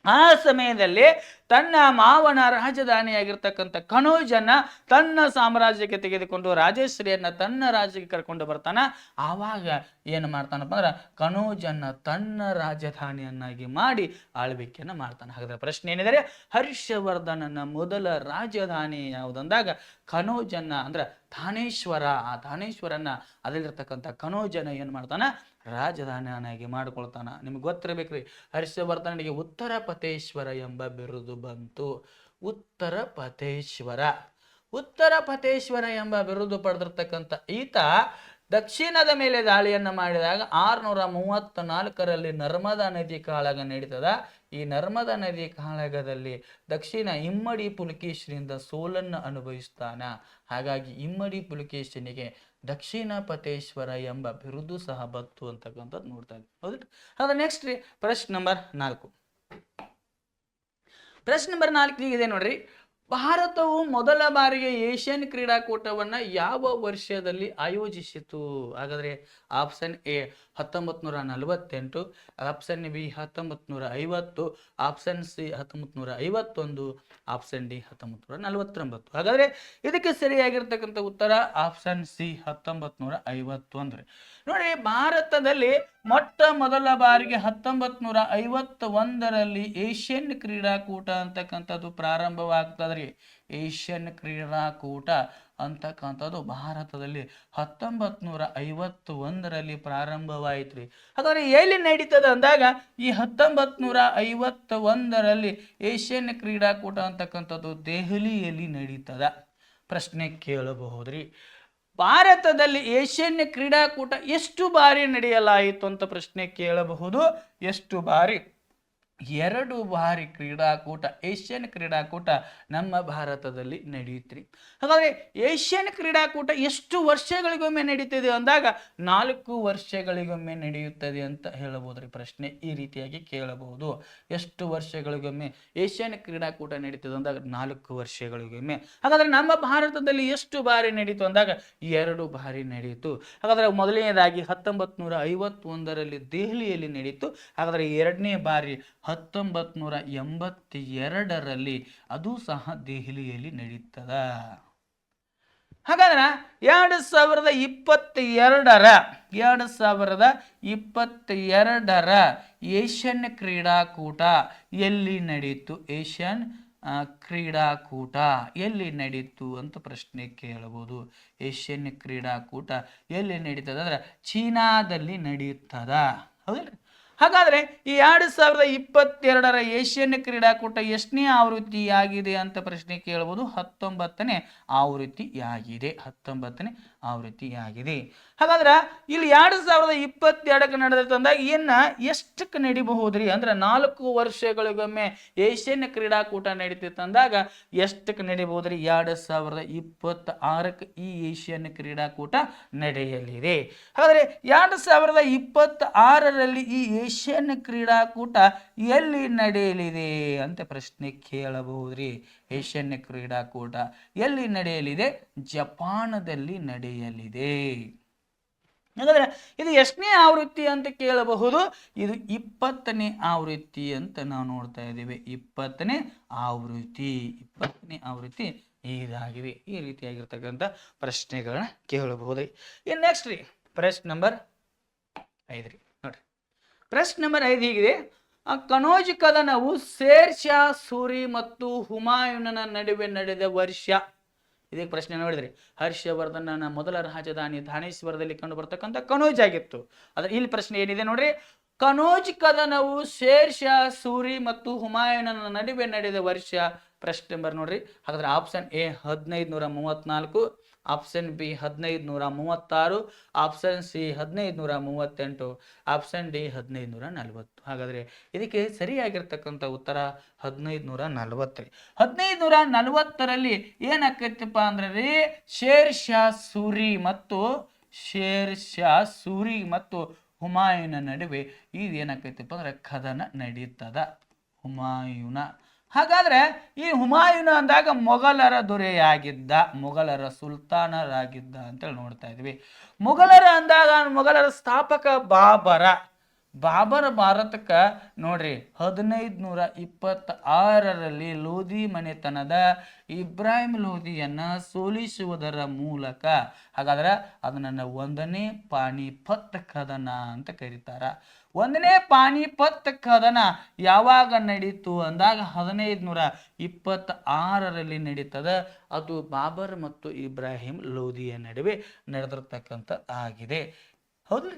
ಆ ಸಮಯದಲ್ಲಿ ತನ್ನ ಮಾವನ ರಾಜಧಾನಿಯಾಗಿರ್ತಕ್ಕಂಥ ಕನೋಜನ್ನ ತನ್ನ ಸಾಮ್ರಾಜ್ಯಕ್ಕೆ ತೆಗೆದುಕೊಂಡು ರಾಜಶ್ರೀಯನ್ನ ತನ್ನ ರಾಜ್ಯಕ್ಕೆ ಕರ್ಕೊಂಡು ಬರ್ತಾನ. ಆವಾಗ ಏನು ಮಾಡ್ತಾನಪ್ಪ ಅಂದ್ರೆ ಕನೋಜನ್ನ ತನ್ನ ರಾಜಧಾನಿಯನ್ನಾಗಿ ಮಾಡಿ ಆಳ್ವಿಕೆಯನ್ನ ಮಾಡ್ತಾನೆ. ಹಾಗಾದ್ರೆ ಪ್ರಶ್ನೆ ಏನಿದೆ, ಹರ್ಷವರ್ಧನನ ಮೊದಲ ರಾಜಧಾನಿ ಯಾವುದಂದಾಗ ಕನೋಜನ್ನ ಅಂದ್ರೆ ಥಾನೇಶ್ವರ. ಆ ಥಾನೇಶ್ವರನ್ನ ಅದರಲ್ಲಿರ್ತಕ್ಕಂಥ ಕನೋಜನ ಏನ್ ಮಾಡ್ತಾನ? ರಾಜಧಾನಿಯನ್ನಾಗಿ ಮಾಡ್ಕೊಳ್ತಾನ. ನಿಮ್ಗೆ ಗೊತ್ತಿರಬೇಕ್ರಿ, ಹರ್ಷವರ್ಧನಿಗೆ ಉತ್ತರ ಪತೇಶ್ವರ ಎಂಬ ಬಿರುದು ಬಂತು. ಉತ್ತರ ಪತೇಶ್ವರ ಎಂಬ ಬಿರುದು ಪಡೆದಿರ್ತಕ್ಕಂಥ ಈತ ದಕ್ಷಿಣದ ಮೇಲೆ ದಾಳಿಯನ್ನ ಮಾಡಿದಾಗ 634ರಲ್ಲಿ ನರ್ಮದಾ ನದಿ ಕಾಳಗ ನಡೀತದ. ಈ ನರ್ಮದಾ ನದಿ ಕಾಳಗದಲ್ಲಿ ದಕ್ಷಿಣ ಇಮ್ಮಡಿ ಪುಲಕೇಶಿನಿಂದ ಸೋಲನ್ನು ಅನುಭವಿಸ್ತಾನ. ಹಾಗಾಗಿ ಇಮ್ಮಡಿ ಪುಲಕೇಶನಿಗೆ ದಕ್ಷಿಣ ಪತೇಶ್ವರ ಎಂಬ ಬಿರುದು ಸಹ ಬಂತು ಅಂತಕ್ಕಂಥದ್ದು ನೋಡ್ತಾ ಇದ್ದೀವಿ. ಹೌದು. ಅದ್ರ ನೆಕ್ಸ್ಟ್ ಪ್ರಶ್ನೆ ನಂಬರ್ 4 ಇದೆ ನೋಡ್ರಿ. ಭಾರತವು ಮೊದಲ ಬಾರಿಗೆ ಏಷ್ಯನ್ ಕ್ರೀಡಾಕೂಟವನ್ನು ಯಾವ ವರ್ಷದಲ್ಲಿ ಆಯೋಜಿಸಿತು? ಹಾಗಾದರೆ option A 1948, option B 1950, option C 1951, option D 1949. ಹಾಗಾದರೆ ಇದಕ್ಕೆ ಸರಿಯಾಗಿರ್ತಕ್ಕಂಥ ಉತ್ತರ ಆಪ್ಷನ್ ಸಿ 1951. ನೋಡಿ, ಭಾರತದಲ್ಲಿ ಮೊಟ್ಟ ಮೊದಲ ಬಾರಿಗೆ 1951ರಲ್ಲಿ ಏಷ್ಯನ್ ಕ್ರೀಡಾಕೂಟ ಅಂತಕ್ಕಂಥದ್ದು ಪ್ರಾರಂಭವಾಗ್ತದ್ರಿ. ಏಷ್ಯನ್ ಕ್ರೀಡಾಕೂಟ ಅಂತಕ್ಕಂಥದ್ದು ಭಾರತದಲ್ಲಿ 1951ರಲ್ಲಿ ಪ್ರಾರಂಭವಾಯಿತು. ಹಾಗಾದ್ರೆ ಎಲ್ಲಿ ನಡೀತದೆ ಅಂದಾಗ ಈ 1951ರಲ್ಲಿ ಏಷ್ಯನ್ ಕ್ರೀಡಾಕೂಟ ಅಂತಕ್ಕಂಥದ್ದು ದೆಹಲಿಯಲ್ಲಿ ನಡೀತದ. ಪ್ರಶ್ನೆ ಕೇಳಬಹುದ್ರಿ, ಭಾರತದಲ್ಲಿ ಏಷ್ಯನ್ ಕ್ರೀಡಾಕೂಟ ಎಷ್ಟು ಬಾರಿ ನಡೆಯಲಾಯಿತು ಅಂತ ಪ್ರಶ್ನೆ ಕೇಳಬಹುದು. ಎಷ್ಟು ಬಾರಿ? 2 ಬಾರಿ ಕ್ರೀಡಾಕೂಟ, ಏಷ್ಯನ್ ಕ್ರೀಡಾಕೂಟ ನಮ್ಮ ಭಾರತದಲ್ಲಿ ನಡೆಯುತ್ರಿ. ಹಾಗಾದರೆ ಏಷ್ಯನ್ ಕ್ರೀಡಾಕೂಟ ಎಷ್ಟು ವರ್ಷಗಳಿಗೊಮ್ಮೆ ನಡೀತದೆ ಅಂದಾಗ 4 ವರ್ಷಗಳಿಗೊಮ್ಮೆ ನಡೆಯುತ್ತದೆ ಅಂತ ಹೇಳಬಹುದ್ರಿ. ಪ್ರಶ್ನೆ ಈ ರೀತಿಯಾಗಿ ಕೇಳಬಹುದು, ಎಷ್ಟು ವರ್ಷಗಳಿಗೊಮ್ಮೆ ಏಷ್ಯನ್ ಕ್ರೀಡಾಕೂಟ ನಡೀತದೆ ಅಂದಾಗ 4 ವರ್ಷಗಳಿಗೊಮ್ಮೆ. ಹಾಗಾದರೆ ನಮ್ಮ ಭಾರತದಲ್ಲಿ ಎಷ್ಟು ಬಾರಿ ನಡೀತು ಅಂದಾಗ 2 ಬಾರಿ ನಡೆಯಿತು. ಹಾಗಾದರೆ ಮೊದಲನೇದಾಗಿ 1951ರಲ್ಲಿ ದೆಹಲಿಯಲ್ಲಿ ನಡೀತು. ಹಾಗಾದರೆ ಎರಡನೇ ಬಾರಿ 1982ರಲ್ಲಿ ಅದು ಸಹ ದೆಹಲಿಯಲ್ಲಿ ನಡೀತದ. ಹಾಗಾದ್ರೆ 2022ರ ಏಷ್ಯನ್ ಕ್ರೀಡಾಕೂಟ ಎಲ್ಲಿ ನಡೀತು? ಏಷ್ಯನ್ ಕ್ರೀಡಾಕೂಟ ಎಲ್ಲಿ ನಡೀತು ಅಂತ ಪ್ರಶ್ನೆ ಕೇಳಬಹುದು. ಏಷ್ಯನ್ ಕ್ರೀಡಾಕೂಟ ಎಲ್ಲಿ ನಡೀತದ ಅಂದ್ರೆ ಚೀನಾದಲ್ಲಿ ನಡೆಯುತ್ತದ, ಹೌದಲ್ರಿ? ಹಾಗಾದರೆ ಈ 2022ರ ಏಷ್ಯನ್ ಕ್ರೀಡಾಕೂಟ ಎಷ್ಟನೇ ಆವೃತ್ತಿಯಾಗಿದೆ ಅಂತ ಪ್ರಶ್ನೆ ಕೇಳಬಹುದು. 19ನೇ ಆವೃತ್ತಿಯಾಗಿದೆ. 19ನೇ ಆವೃತ್ತಿಯಾಗಿದೆ. ಹಾಗಾದ್ರೆ ಇಲ್ಲಿ 2022ಕ್ಕೆ ನಡೆದಂದಾಗ ಇನ್ನು ಎಷ್ಟಕ್ಕೆ ನಡಿಬಹುದ್ರಿ ಅಂದ್ರೆ 4 ವರ್ಷಗಳಿಗೊಮ್ಮೆ ಏಷ್ಯನ್ ಕ್ರೀಡಾಕೂಟ ನಡೀತಿತ್ತು ಅಂದಾಗ ಎಷ್ಟಕ್ಕೆ ನಡಿಬಹುದ್ರಿ? 2026ಕ್ಕೆ ಈ ಏಷ್ಯನ್ ಕ್ರೀಡಾಕೂಟ ನಡೆಯಲಿದೆ. ಹಾಗಾದರೆ 2026ರಲ್ಲಿ ಈ ಏಷ್ಯನ್ ಕ್ರೀಡಾಕೂಟ ಎಲ್ಲಿ ನಡೆಯಲಿದೆ ಅಂತ ಪ್ರಶ್ನೆ ಕೇಳಬಹುದ್ರಿ. ಏಷ್ಯನ್ ಕ್ರೀಡಾಕೂಟ ಎಲ್ಲಿ ನಡೆಯಲಿದೆ? ಜಪಾನದಲ್ಲಿ ನಡೆಯಲಿದೆ. ಹಾಗಾದ್ರೆ ಇದು ಎಷ್ಟನೇ ಆವೃತ್ತಿ ಅಂತ ಕೇಳಬಹುದು. ಇದು 20ನೇ ಆವೃತ್ತಿ ಅಂತ ನಾವು ನೋಡ್ತಾ ಇದ್ದೇವೆ. 20ನೇ ಆವೃತ್ತಿ ಇದಾಗಿದೆ. ಈ ರೀತಿಯಾಗಿರ್ತಕ್ಕಂಥ ಪ್ರಶ್ನೆಗಳನ್ನ ಕೇಳಬಹುದ್ರಿ. ಇನ್ನು ನೆಕ್ಸ್ಟ್ ರೀ ಪ್ರಶ್ನೆ ನಂಬರ್ 5 ರೀ. ನೋಡ್ರಿ, ಪ್ರಶ್ನೆ ನಂಬರ್ 5 ಹೀಗಿದೆ. ಕನೋಜ್ ಕದನವು ಶೇರ್ ಶಾ ಸೂರಿ ಮತ್ತು ಹುಮಾಯೂನನ ನಡುವೆ ನಡೆದ ವರ್ಷ. ಇದಕ್ಕೆ ಪ್ರಶ್ನೆ ನೋಡಿದ್ರಿ, ಹರ್ಷವರ್ಧನನ ಮೊದಲ ರಾಜಧಾನಿ ಧಾನೇಶ್ವರದಲ್ಲಿ ಕಂಡು ಬರ್ತಕ್ಕಂಥ ಕನೋಜ್ ಆಗಿತ್ತು. ಅದ್ರ ಇಲ್ಲಿ ಪ್ರಶ್ನೆ ಏನಿದೆ ನೋಡ್ರಿ, ಕನೋಜ್ ಕದನವು ಶೇರ್ ಶಾ ಸೂರಿ ಮತ್ತು ಹುಮಾಯೂನನ ನಡುವೆ ನಡೆದ ವರ್ಷ. ಪ್ರಶ್ನೆ ನಂಬರ್ ನೋಡ್ರಿ. ಹಾಗಾದ್ರೆ option A 1534, option B 1536, option C 1538, option D 1540. ಹಾಗಾದರೆ ಇದಕ್ಕೆ ಸರಿಯಾಗಿರ್ತಕ್ಕಂಥ ಉತ್ತರ 1540. 1540ರಲ್ಲಿ ಏನಾಕೈತಪ್ಪ ಅಂದ್ರೆ ರೀ, ಶೇರ್ ಶಾ ಸೂರಿ ಮತ್ತು ಹುಮಾಯೂನ ನಡುವೆ ಇದು ಏನಾಕೈತಪ್ಪ ಅಂದ್ರೆ ಕದನ ನಡೀತದ. ಹುಮಾಯೂನ. ಹಾಗಾದ್ರೆ ಈ ಹುಮಾಯೂನ ಅಂದಾಗ ಮೊಘಲರ ದೊರೆಯಾಗಿದ್ದ, ಮೊಘಲರ ಸುಲ್ತಾನರಾಗಿದ್ದ ಅಂತೇಳಿ ನೋಡ್ತಾ ಇದ್ವಿ. ಮೊಘಲರ ಅಂದಾಗ ಮೊಘಲರ ಸ್ಥಾಪಕ ಬಾಬರ ಭಾರತಕ್ಕೆ ನೋಡ್ರಿ 1526ರಲ್ಲಿ ಲೋಧಿ ಮನೆತನದ ಇಬ್ರಾಹಿಂ ಲೋಧಿಯನ್ನ ಸೋಲಿಸುವುದರ ಮೂಲಕ, ಹಾಗಾದ್ರೆ ಅದನ್ನ 1ನೇ ಪಾಣಿಪತ್ ಕದನ ಅಂತ ಕರೀತಾರ. 1ನೇ ಪಾಣಿಪತ್ ಕದನ ಯಾವಾಗ ನಡೀತು ಅಂದಾಗ 1526ರಲ್ಲಿ ನಡೀತದ. ಅದು ಬಾಬರ್ ಮತ್ತು ಇಬ್ರಾಹಿಂ ಲೋಧಿಯ ನಡುವೆ ನಡೆದಿರ್ತಕ್ಕಂಥದ್ದಾಗಿದೆ. ಹೌದ್ರಿ?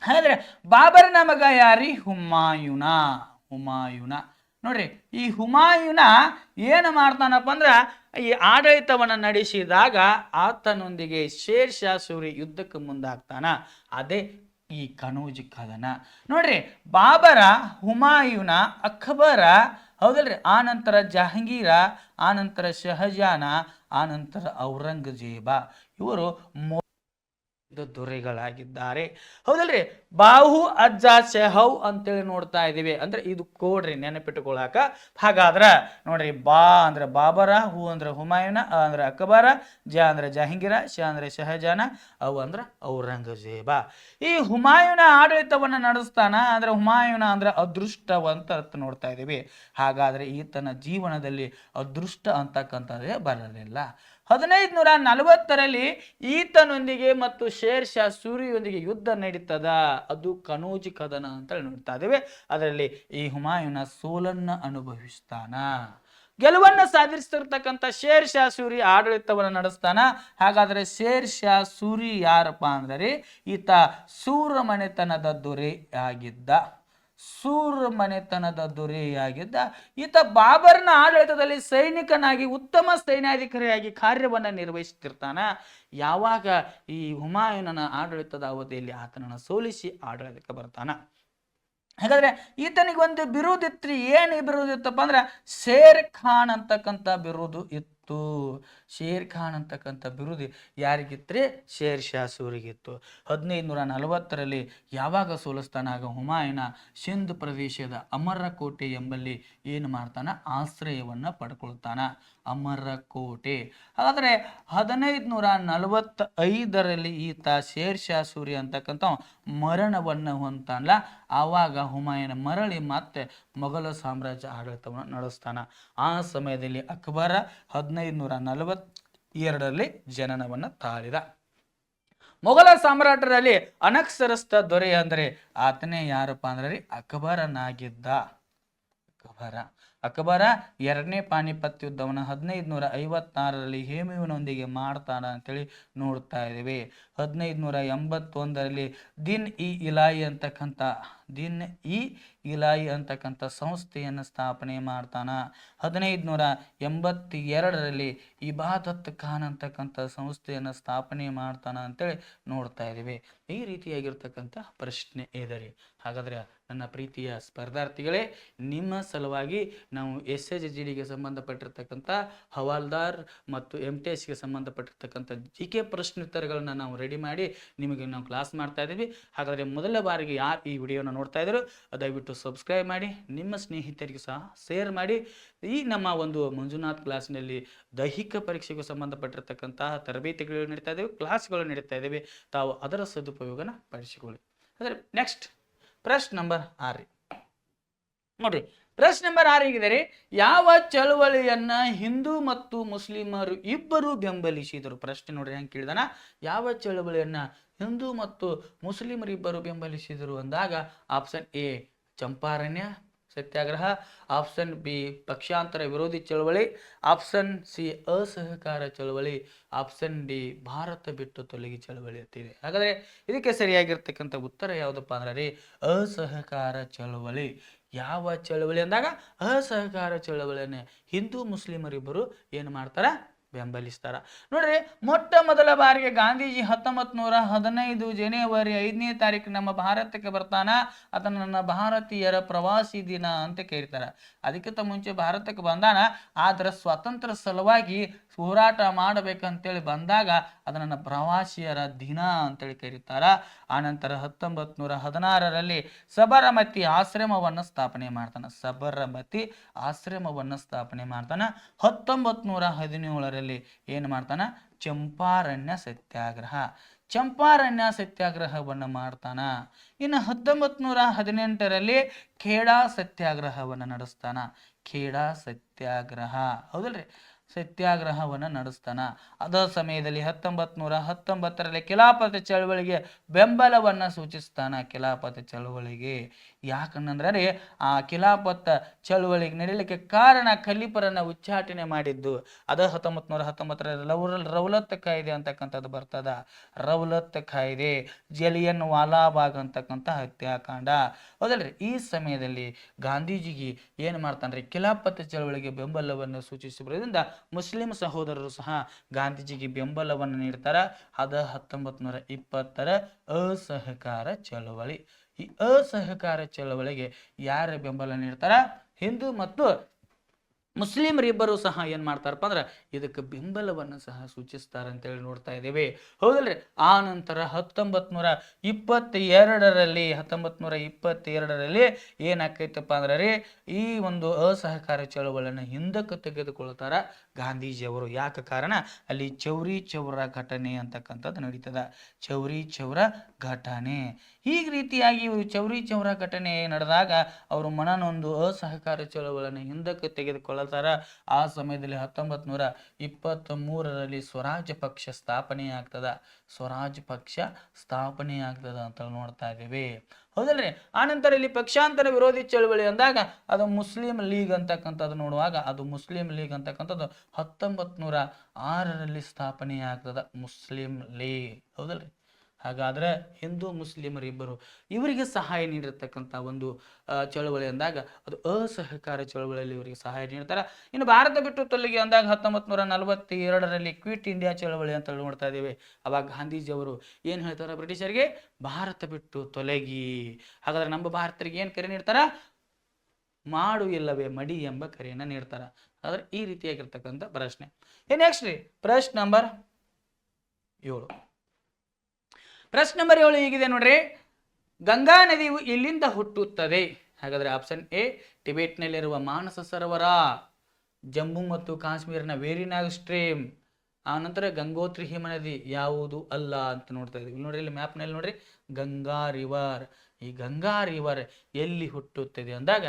ಹಾಗಾದ್ರೆ ಬಾಬರ್ನ ಮಗ ಯಾರಿ? ಹುಮಾಯೂನ. ನೋಡ್ರಿ, ಈ ಹುಮಾಯೂನ ಏನು ಮಾಡ್ತಾನಪ್ಪ ಅಂದ್ರ, ಈ ಆಡಳಿತವನ್ನು ನಡೆಸಿದಾಗ ಆತನೊಂದಿಗೆ ಶೇರ್ ಶಾ ಸೂರಿ ಯುದ್ಧಕ್ಕೆ ಮುಂದಾಗ್ತಾನ. ಅದೇ ಈ ಕನೋಜ್ ಕದನ. ನೋಡ್ರಿ, ಬಾಬರ, ಹುಮಾಯೂನ, ಅಕ್ಬರ, ಹೌದಲ್ರಿ, ಆನಂತರ ಜಹಾಂಗೀರ, ಆನಂತರ ಶಹಜಾನ, ಆನಂತರ ಔರಂಗಜೇಬ, ಇವರು ದೊರೆಗಳಾಗಿದ್ದಾರೆ. ಹೌದಲ್ರಿ? ಬಾಹು ಅಜ್ಜ ಶೆಹವ್ ಅಂತೇಳಿ ನೋಡ್ತಾ ಇದೀವಿ. ಅಂದ್ರೆ ಇದು ಕೋಡ್ರಿ ನೆನಪಿಟ್ಟುಕೊಳ್ಳಾಕ. ಹಾಗಾದ್ರ ನೋಡ್ರಿ, ಬಾ ಅಂದ್ರೆ ಬಾಬರ, ಹೂ ಅಂದ್ರೆ ಹುಮಾಯೂನ, ಅ ಅಂದ್ರೆ ಅಕ್ಬರ, ಜ ಅಂದ್ರೆ ಜಹಾಂಗೀರ, ಶ ಅಂದ್ರೆ ಶಹಜಾನ, ಅವು ಅಂದ್ರೆ ಔರಂಗಜೇಬ. ಈ ಹುಮಾಯೂನ ಆಡಳಿತವನ್ನ ನಡೆಸ್ತಾನ. ಅಂದ್ರೆ ಹುಮಾಯೂನ ಅಂದ್ರೆ ಅದೃಷ್ಟವಂತ ಅಂತ ನೋಡ್ತಾ ಇದೀವಿ. ಹಾಗಾದ್ರೆ ಈತನ ಜೀವನದಲ್ಲಿ ಅದೃಷ್ಟ ಅಂತಕ್ಕಂಥದ್ದೇ ಬರಲಿಲ್ಲ. 1540ರಲ್ಲಿ ಈತನೊಂದಿಗೆ ಮತ್ತು ಶೇರ್ ಶಾ ಸೂರಿಯೊಂದಿಗೆ ಯುದ್ಧ ನಡೀತದ. ಅದು ಕನೋಜಿ ಕದನ ಅಂತ ನೋಡ್ತಾ ಇದ್ದೇವೆ. ಅದರಲ್ಲಿ ಈ ಹುಮಾಯೂನ ಸೋಲನ್ನ ಅನುಭವಿಸ್ತಾನ. ಗೆಲುವನ್ನ ಸಾಧಿಸ್ತಿರ್ತಕ್ಕಂಥ ಶೇರ್ ಶಾ ಸೂರಿ ಆಡಳಿತವನ್ನು ನಡೆಸ್ತಾನ. ಹಾಗಾದ್ರೆ ಶೇರ್ ಶಾ ಸೂರಿ ಯಾರಪ್ಪ ಅಂದ್ರೆ ಈತ ಸೂರ ಮನೆತನದ ದೊರೆ ಆಗಿದ್ದ. ಸೂರ್ ಮನೆತನದ ದೊರೆಯಾಗಿದ್ದ ಈತ ಬಾಬರ್ನ ಆಡಳಿತದಲ್ಲಿ ಸೈನಿಕನಾಗಿ ಉತ್ತಮ ಸೈನ್ಯಾಧಿಕಾರಿಯಾಗಿ ಕಾರ್ಯವನ್ನು ನಿರ್ವಹಿಸುತ್ತಿರ್ತಾನ. ಯಾವಾಗ ಈ ಹುಮಾಯೂನನ ಆಡಳಿತದ ಅವಧಿಯಲ್ಲಿ ಆತನನ್ನು ಸೋಲಿಸಿ ಆಡಳಿತಕ್ಕೆ ಬರ್ತಾನ. ಹಾಗಾದ್ರೆ ಈತನಿಗೆ ಒಂದು ಬಿರುದಿತ್ತು. ಏನು ಬಿರುದಿತ್ತಪ್ಪ ಅಂದ್ರೆ ಶೇರ್ ಖಾನ್ ಅಂತಕ್ಕಂಥ ಬಿರುದು ಇತ್ತು. ಶೇರ್ ಖಾನ್ ಅಂತಕ್ಕಂಥ ಬಿರುದು ಯಾರಿಗಿತ್ರಿ? ಶೇರ್ ಶಾ ಸೂರಿಗಿತ್ತು. 1540ರಲ್ಲಿ ಯಾವಾಗ ಸೋಲಿಸ್ತಾನ? ಆಗ ಹುಮಾಯೂನ ಸಿಂಧ್ ಪ್ರದೇಶದ ಅಮರಕೋಟೆ ಎಂಬಲ್ಲಿ ಏನು ಮಾಡ್ತಾನ? ಆಶ್ರಯವನ್ನ ಪಡ್ಕೊಳ್ತಾನ. ಅಮರಕೋಟೆ. ಹಾಗಾದ್ರೆ 1545ರಲ್ಲಿ ಈತ ಶೇರ್ ಶಾ ಸೂರಿ ಅಂತಕ್ಕಂಥ ಮರಣವನ್ನು ಹೊಂತಾನಲ್ಲ. ಆವಾಗ ಹುಮಾಯೂನ ಮರಳಿ ಮತ್ತೆ ಮೊಘಲ ಸಾಮ್ರಾಜ್ಯ ಆಡಳಿತವನ್ನು ನಡೆಸ್ತಾನ. ಆ ಸಮಯದಲ್ಲಿ ಅಕ್ಬರ 1542ರಲ್ಲಿ ಜನನವನ್ನು ತಾಳಿದ. ಮೊಘಲ ಸಾಮ್ರಾಟರಲ್ಲಿ ಅನಕ್ಷರಸ್ಥ ದೊರೆ ಅಂದ್ರೆ ಆತನೇ ಯಾರಪ್ಪ ಅಂದ್ರೆ ಅಕ್ಬರನಾಗಿದ್ದ. ಅಕ್ಬರ ಎರಡನೇ ಪಾನಿಪತ್ ಯುದ್ಧವನ್ನು 1556ರಲ್ಲಿ ಹೇಮುವಿನೊಂದಿಗೆ ಮಾಡ್ತಾನ ಅಂತೇಳಿ ನೋಡ್ತಾ ಇದ್ದೀವಿ. 1581ರಲ್ಲಿ ದಿನ್ ಇ ಇಲಾಯಿ ಅಂತಕ್ಕಂಥ ಸಂಸ್ಥೆಯನ್ನು ಸ್ಥಾಪನೆ ಮಾಡ್ತಾನ. 1582ರಲ್ಲಿ ಇಬಾದತ್ ಖಾನ್ ಅಂತಕ್ಕಂಥ ಸಂಸ್ಥೆಯನ್ನು ಸ್ಥಾಪನೆ ಮಾಡ್ತಾನ ಅಂತೇಳಿ ನೋಡ್ತಾ ಇದ್ದೀವಿ. ಈ ರೀತಿಯಾಗಿರ್ತಕ್ಕಂಥ ಪ್ರಶ್ನೆ ಇದೆ ರೀ. ಹಾಗಾದ್ರೆ ನನ್ನ ಪ್ರೀತಿಯ ಸ್ಪರ್ಧಾರ್ಥಿಗಳೇ, ನಿಮ್ಮ ಸಲುವಾಗಿ ನಾವು SHGDಗೆ ಸಂಬಂಧಪಟ್ಟಿರ್ತಕ್ಕಂಥ ಹವಾಲ್ದಾರ್ ಮತ್ತು MTSಗೆ ಸಂಬಂಧಪಟ್ಟಿರ್ತಕ್ಕಂಥ GK ಪ್ರಶ್ನೋತ್ತರಗಳನ್ನ ನಾವು ರೆಡಿ ಮಾಡಿ ನಿಮಗೆ ನಾವು ಕ್ಲಾಸ್ ಮಾಡ್ತಾ ಇದ್ದೀವಿ. ಹಾಗಾದರೆ ಮೊದಲ ಬಾರಿಗೆ ಯಾರು ಈ ವಿಡಿಯೋನ ನೋಡ್ತಾ ಇದ್ದಾರೋ ದಯವಿಟ್ಟು ಸಬ್ಸ್ಕ್ರೈಬ್ ಮಾಡಿ, ನಿಮ್ಮ ಸ್ನೇಹಿತರಿಗೂ ಸಹ ಶೇರ್ ಮಾಡಿ. ಈ ನಮ್ಮ ಒಂದು ಮಂಜುನಾಥ್ ಕ್ಲಾಸ್ನಲ್ಲಿ ದೈಹಿಕ ಪರೀಕ್ಷೆಗೂ ಸಂಬಂಧಪಟ್ಟಿರ್ತಕ್ಕಂತಹ ತರಬೇತಿಗಳು ನಡೀತಾ ಇದ್ದಾವೆ, ಕ್ಲಾಸ್ಗಳು ನಡೀತಾ ಇದ್ದಾವೆ. ತಾವು ಅದರ ಸದುಪಯೋಗನ ಪಡಿಸಿಕೊಳ್ಳಿ. ಅಂದರೆ ನೆಕ್ಸ್ಟ್ ಪ್ರಶ್ನೆ ನಂಬರ್ 6 ನೋಡ್ರಿ. ಪ್ರಶ್ನೆ ನಂಬರ್ 6 ಹೇಗಿದ್ದಾರೆ? ಯಾವ ಚಳುವಳಿಯನ್ನ ಹಿಂದೂ ಮತ್ತು ಮುಸ್ಲಿಮರು ಇಬ್ಬರು ಬೆಂಬಲಿಸಿದರು? ಪ್ರಶ್ನೆ ನೋಡ್ರಿ ಹೆಂಗೆ ಕೇಳಿದಾನ. ಯಾವ ಚಳುವಳಿಯನ್ನ ಹಿಂದೂ ಮತ್ತು ಮುಸ್ಲಿಮರು ಇಬ್ಬರು ಬೆಂಬಲಿಸಿದರು ಅಂದಾಗ option A Champaran satyagraha, option B ಪಕ್ಷಾಂತರ ವಿರೋಧಿ ಚಳವಳಿ, ಆಪ್ಷನ್ ಸಿ ಅಸಹಕಾರ ಚಳವಳಿ, ಆಪ್ಷನ್ ಡಿ ಭಾರತ ಬಿಟ್ಟು ತೊಲಗಿ ಚಳವಳಿ ಅಂತಿದೆ. ಹಾಗಾದ್ರೆ ಇದಕ್ಕೆ ಸರಿಯಾಗಿರ್ತಕ್ಕಂಥ ಉತ್ತರ ಯಾವುದಪ್ಪ ಅಂದ್ರೆ ಅಸಹಕಾರ ಚಳವಳಿ. ಯಾವ ಚಳವಳಿ ಅಂದಾಗ ಅಸಹಕಾರ ಚಳವಳಿಯನ್ನೇ ಹಿಂದೂ ಮುಸ್ಲಿಮರಿಬ್ಬರು ಏನು ಮಾಡ್ತಾರ? ಬೆಂಬಲಿಸ್ತಾರ. ನೋಡ್ರಿ, ಮೊಟ್ಟ ಮೊದಲ ಬಾರಿಗೆ ಗಾಂಧೀಜಿ 1915 ಜನವರಿ 5ನೇ ತಾರೀಕು ನಮ್ಮ ಭಾರತಕ್ಕೆ ಬರ್ತಾನ. ಅದನ್ನ ನನ್ನ ಭಾರತೀಯರ ಪ್ರವಾಸಿ ದಿನ ಅಂತ ಕರೀತಾರ. ಅದಕ್ಕಿಂತ ಮುಂಚೆ ಭಾರತಕ್ಕೆ ಬಂದಾನ, ಆದ್ರೆ ಸ್ವಾತಂತ್ರ್ಯ ಸಲುವಾಗಿ ಹೋರಾಟ ಮಾಡಬೇಕಂತೇಳಿ ಬಂದಾಗ ಅದನ್ನ ಪ್ರವಾಸಿಯರ ದಿನ ಅಂತೇಳಿ ಕರೀತಾರ. ಆನಂತರ 1916ರಲ್ಲಿ ಸಬರಮತಿ ಆಶ್ರಮವನ್ನು ಸ್ಥಾಪನೆ ಮಾಡ್ತಾನ. 1917ರಲ್ಲಿ ಏನು ಮಾಡ್ತಾನ? ಚಂಪಾರಣ್ಯ ಸತ್ಯಾಗ್ರಹವನ್ನು ಮಾಡ್ತಾನ. ಇನ್ನು 1918ರಲ್ಲಿ ಖೇಡಾ ಸತ್ಯಾಗ್ರಹವನ್ನು ನಡೆಸ್ತಾನ. ಹೌದಲ್ರಿ? ಸತ್ಯಾಗ್ರಹವನ್ನು ನಡೆಸ್ತಾನ. ಅದ ಸಮಯದಲ್ಲಿ 1919ರಲ್ಲಿ ಖಿಲಾಫತ್ ಚಳವಳಿಗೆ ಬೆಂಬಲವನ್ನು ಸೂಚಿಸ್ತಾನ. ಖಿಲಾಫತ್ ಚಳವಳಿಗೆ ಯಾಕಂದ್ರೆ ಆ ಖಿಲಾಫತ್ ಚಳವಳಿಗೆ ನಡೀಲಿಕ್ಕೆ ಕಾರಣ ಖಲೀಫರನ್ನ ಉಚ್ಚಾಟನೆ ಮಾಡಿದ್ದು. ಅದ 1919ರಲ್ಲಿ ರೌಲತ್ ಕಾಯ್ದೆ ಅಂತಕ್ಕಂಥದ್ದು ಬರ್ತದ. ರೌಲತ್ ಕಾಯ್ದೆ, ಜಲಿಯನ್ ವಾಲಾಬಾಗ್ ಅಂತಕ್ಕಂಥ ಹತ್ಯಾಕಾಂಡ. ಹೌದಲ್ರಿ? ಈ ಸಮಯದಲ್ಲಿ ಗಾಂಧೀಜಿಗೆ ಏನು ಮಾಡ್ತಾನ್ರಿ? ಖಿಲಾಫತ್ ಚಳವಳಿಗೆ ಬೆಂಬಲವನ್ನು ಸೂಚಿಸಿರೋದ್ರಿಂದ ಮುಸ್ಲಿಂ ಸಹೋದರರು ಸಹ ಗಾಂಧೀಜಿಗೆ ಬೆಂಬಲವನ್ನು ನೀಡ್ತಾರ. ಅದ 1920ರ ಅಸಹಕಾರ ಚಳವಳಿ. ಈ ಅಸಹಕಾರ ಚಳವಳಿಗೆ ಯಾರ ಬೆಂಬಲ ನೀಡ್ತಾರ? ಹಿಂದೂ ಮತ್ತು ಮುಸ್ಲಿಮರಿಬ್ಬರು ಸಹ ಏನು ಮಾಡ್ತಾರಪ್ಪ ಅಂದ್ರೆ ಇದಕ್ಕೆ ಬೆಂಬಲವನ್ನು ಸಹ ಸೂಚಿಸ್ತಾರೆ ಅಂತೇಳಿ ನೋಡ್ತಾ ಇದ್ದೇವೆ. ಹೌದಲ್ರಿ? ಆ ನಂತರ 1922ರಲ್ಲಿ ಏನಾಕೈತಪ್ಪ ಅಂದ್ರೆ ರೀ, ಈ ಒಂದು ಅಸಹಕಾರ ಚಳವಳಿಯನ್ನು ಹಿಂದಕ್ಕೆ ತೆಗೆದುಕೊಳ್ತಾರ ಗಾಂಧೀಜಿಯವರು. ಯಾಕೆ ಕಾರಣ? ಅಲ್ಲಿ ಚೌರಿ ಚೌರ ಘಟನೆ ಅಂತಕ್ಕಂಥದ್ದು ನಡೀತದ. ಚೌರಿ ಚೌರ ಘಟನೆ ಈ ರೀತಿಯಾಗಿ ಇವರು ಚೌರಿ ಚೌರ ಘಟನೆ ನಡೆದಾಗ ಅವರು ಮನನೊಂದು ಅಸಹಕಾರ ಚಳವಳಿಯನ್ನು ಹಿಂದಕ್ಕೆ ತೆಗೆದುಕೊಳ್ಳುತ್ತಾರ. ಆ ಸಮಯದಲ್ಲಿ 1923ರಲ್ಲಿ ಸ್ವರಾಜ್ಯ ಪಕ್ಷ ಸ್ಥಾಪನೆ ಆಗ್ತದ. ಸ್ವರಾಜ್ ಪಕ್ಷ ಸ್ಥಾಪನೆ ಆಗ್ತದ ಅಂತ ನೋಡ್ತಾ ಇದ್ದೇವೆ. ಹೌದಲ್ರಿ? ಆನಂತರ ಇಲ್ಲಿ ಪಕ್ಷಾಂತರ ವಿರೋಧಿ ಚಳವಳಿ ಅಂದಾಗ ಅದು ಮುಸ್ಲಿಂ ಲೀಗ್ ಅಂತಕ್ಕಂಥದ್ದು ನೋಡುವಾಗ ಅದು ಮುಸ್ಲಿಂ ಲೀಗ್ ಅಂತಕ್ಕಂಥದ್ದು 1906ರಲ್ಲಿ ಸ್ಥಾಪನೆ ಆಗ್ತದ. Muslim league. ಹೌದಲ್ರಿ? ಹಾಗಾದ್ರೆ ಹಿಂದೂ ಮುಸ್ಲಿಮರಿಬ್ಬರು ಇವರಿಗೆ ಸಹಾಯ ನೀಡಿರ್ತಕ್ಕಂಥ ಒಂದು ಚಳವಳಿ ಅಂದಾಗ ಅದು ಅಸಹಕಾರ ಚಳವಳಿಯಲ್ಲಿ ಇವರಿಗೆ ಸಹಾಯ ನೀಡ್ತಾರೆ. ಇನ್ನು ಭಾರತ ಬಿಟ್ಟು ತೊಲಗಿ ಅಂದಾಗ 1942ರಲ್ಲಿ ಕ್ವಿಟ್ ಇಂಡಿಯಾ ಚಳವಳಿ ಅಂತ ನೋಡ್ತಾ ಇದ್ದೇವೆ. ಅವಾಗ ಗಾಂಧೀಜಿಯವರು ಏನು ಹೇಳ್ತಾರೆ ಬ್ರಿಟಿಷರಿಗೆ? ಭಾರತ ಬಿಟ್ಟು ತೊಲಗಿ. ಹಾಗಾದ್ರೆ ನಮ್ಮ ಭಾರತರಿಗೆ ಏನು ಕರೆ ನೀಡ್ತಾರ? ಮಾಡು ಇಲ್ಲವೇ ಮಡಿ ಎಂಬ ಕರೆಯನ್ನು ನೀಡ್ತಾರ. ಆದ್ರೆ ಈ ರೀತಿಯಾಗಿರ್ತಕ್ಕಂಥ ಪ್ರಶ್ನೆ. ನೆಕ್ಸ್ಟ್ ರೀ, ಪ್ರಶ್ನೆ ನಂಬರ್ 7. ಪ್ರಶ್ನೆ ನಂಬರ್ 7 ಹೀಗಿದೆ ನೋಡ್ರಿ. ಗಂಗಾ ನದಿಯು ಇಲ್ಲಿಂದ ಹುಟ್ಟುತ್ತದೆ. ಹಾಗಾದ್ರೆ ಆಪ್ಷನ್ ಎ ಟಿಬೆಟ್ನಲ್ಲಿರುವ ಮಾನಸ ಸರೋವರ, ಜಮ್ಮು ಮತ್ತು ಕಾಶ್ಮೀರಿನ ವೇರಿನಾಗ್ ಸ್ಟ್ರೀಮ್. ಆನಂತರ ಗಂಗೋತ್ರಿ ಹಿಮನದಿ ಯಾವುದು ಅಲ್ಲ ಅಂತ ನೋಡ್ತಾ ಇದ್ದೀವಿ. ನೋಡ್ರಿ ಇಲ್ಲಿ ಮ್ಯಾಪ್ನಲ್ಲಿ ನೋಡ್ರಿ, ಗಂಗಾ ರಿವರ್. ಈ ಗಂಗಾ ರಿವರ್ ಎಲ್ಲಿ ಹುಟ್ಟುತ್ತದೆ ಅಂದಾಗ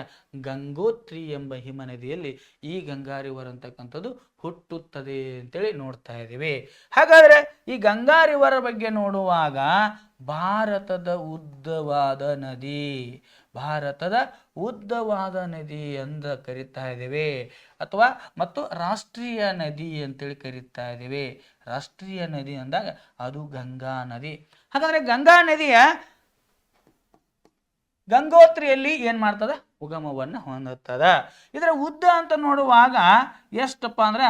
ಗಂಗೋತ್ರಿ ಎಂಬ ಹಿಮನದಿಯಲ್ಲಿ ಈ ಗಂಗಾ ರಿವರ್ ಅಂತಕ್ಕಂಥದ್ದು ಹುಟ್ಟುತ್ತದೆ ಅಂತೇಳಿ ನೋಡ್ತಾ ಇದ್ದೀವಿ. ಹಾಗಾದ್ರೆ ಈ ಗಂಗಾ ರಿವರ್ ಬಗ್ಗೆ ನೋಡುವಾಗ ಭಾರತದ ಉದ್ದವಾದ ನದಿ, ಭಾರತದ ಉದ್ದವಾದ ನದಿ ಎಂದು ಕರಿತಾ ಇದ್ದೇವೆ. ಅಥವಾ ಮತ್ತು ರಾಷ್ಟ್ರೀಯ ನದಿ ಅಂತೇಳಿ ಕರಿತಾ ಇದ್ದೇವೆ. ರಾಷ್ಟ್ರೀಯ ನದಿ ಅಂದಾಗ ಅದು ಗಂಗಾ ನದಿ. ಹಾಗಾದ್ರೆ ಗಂಗಾ ನದಿಯ ಗಂಗೋತ್ರಿಯಲ್ಲಿ ಏನ್ ಮಾಡ್ತದ? ಉಗಮವನ್ನು ಹೊಂದುತ್ತದ. ಇದರ ಉದ್ದ ಅಂತ ನೋಡುವಾಗ ಎಷ್ಟಪ್ಪ ಅಂದ್ರೆ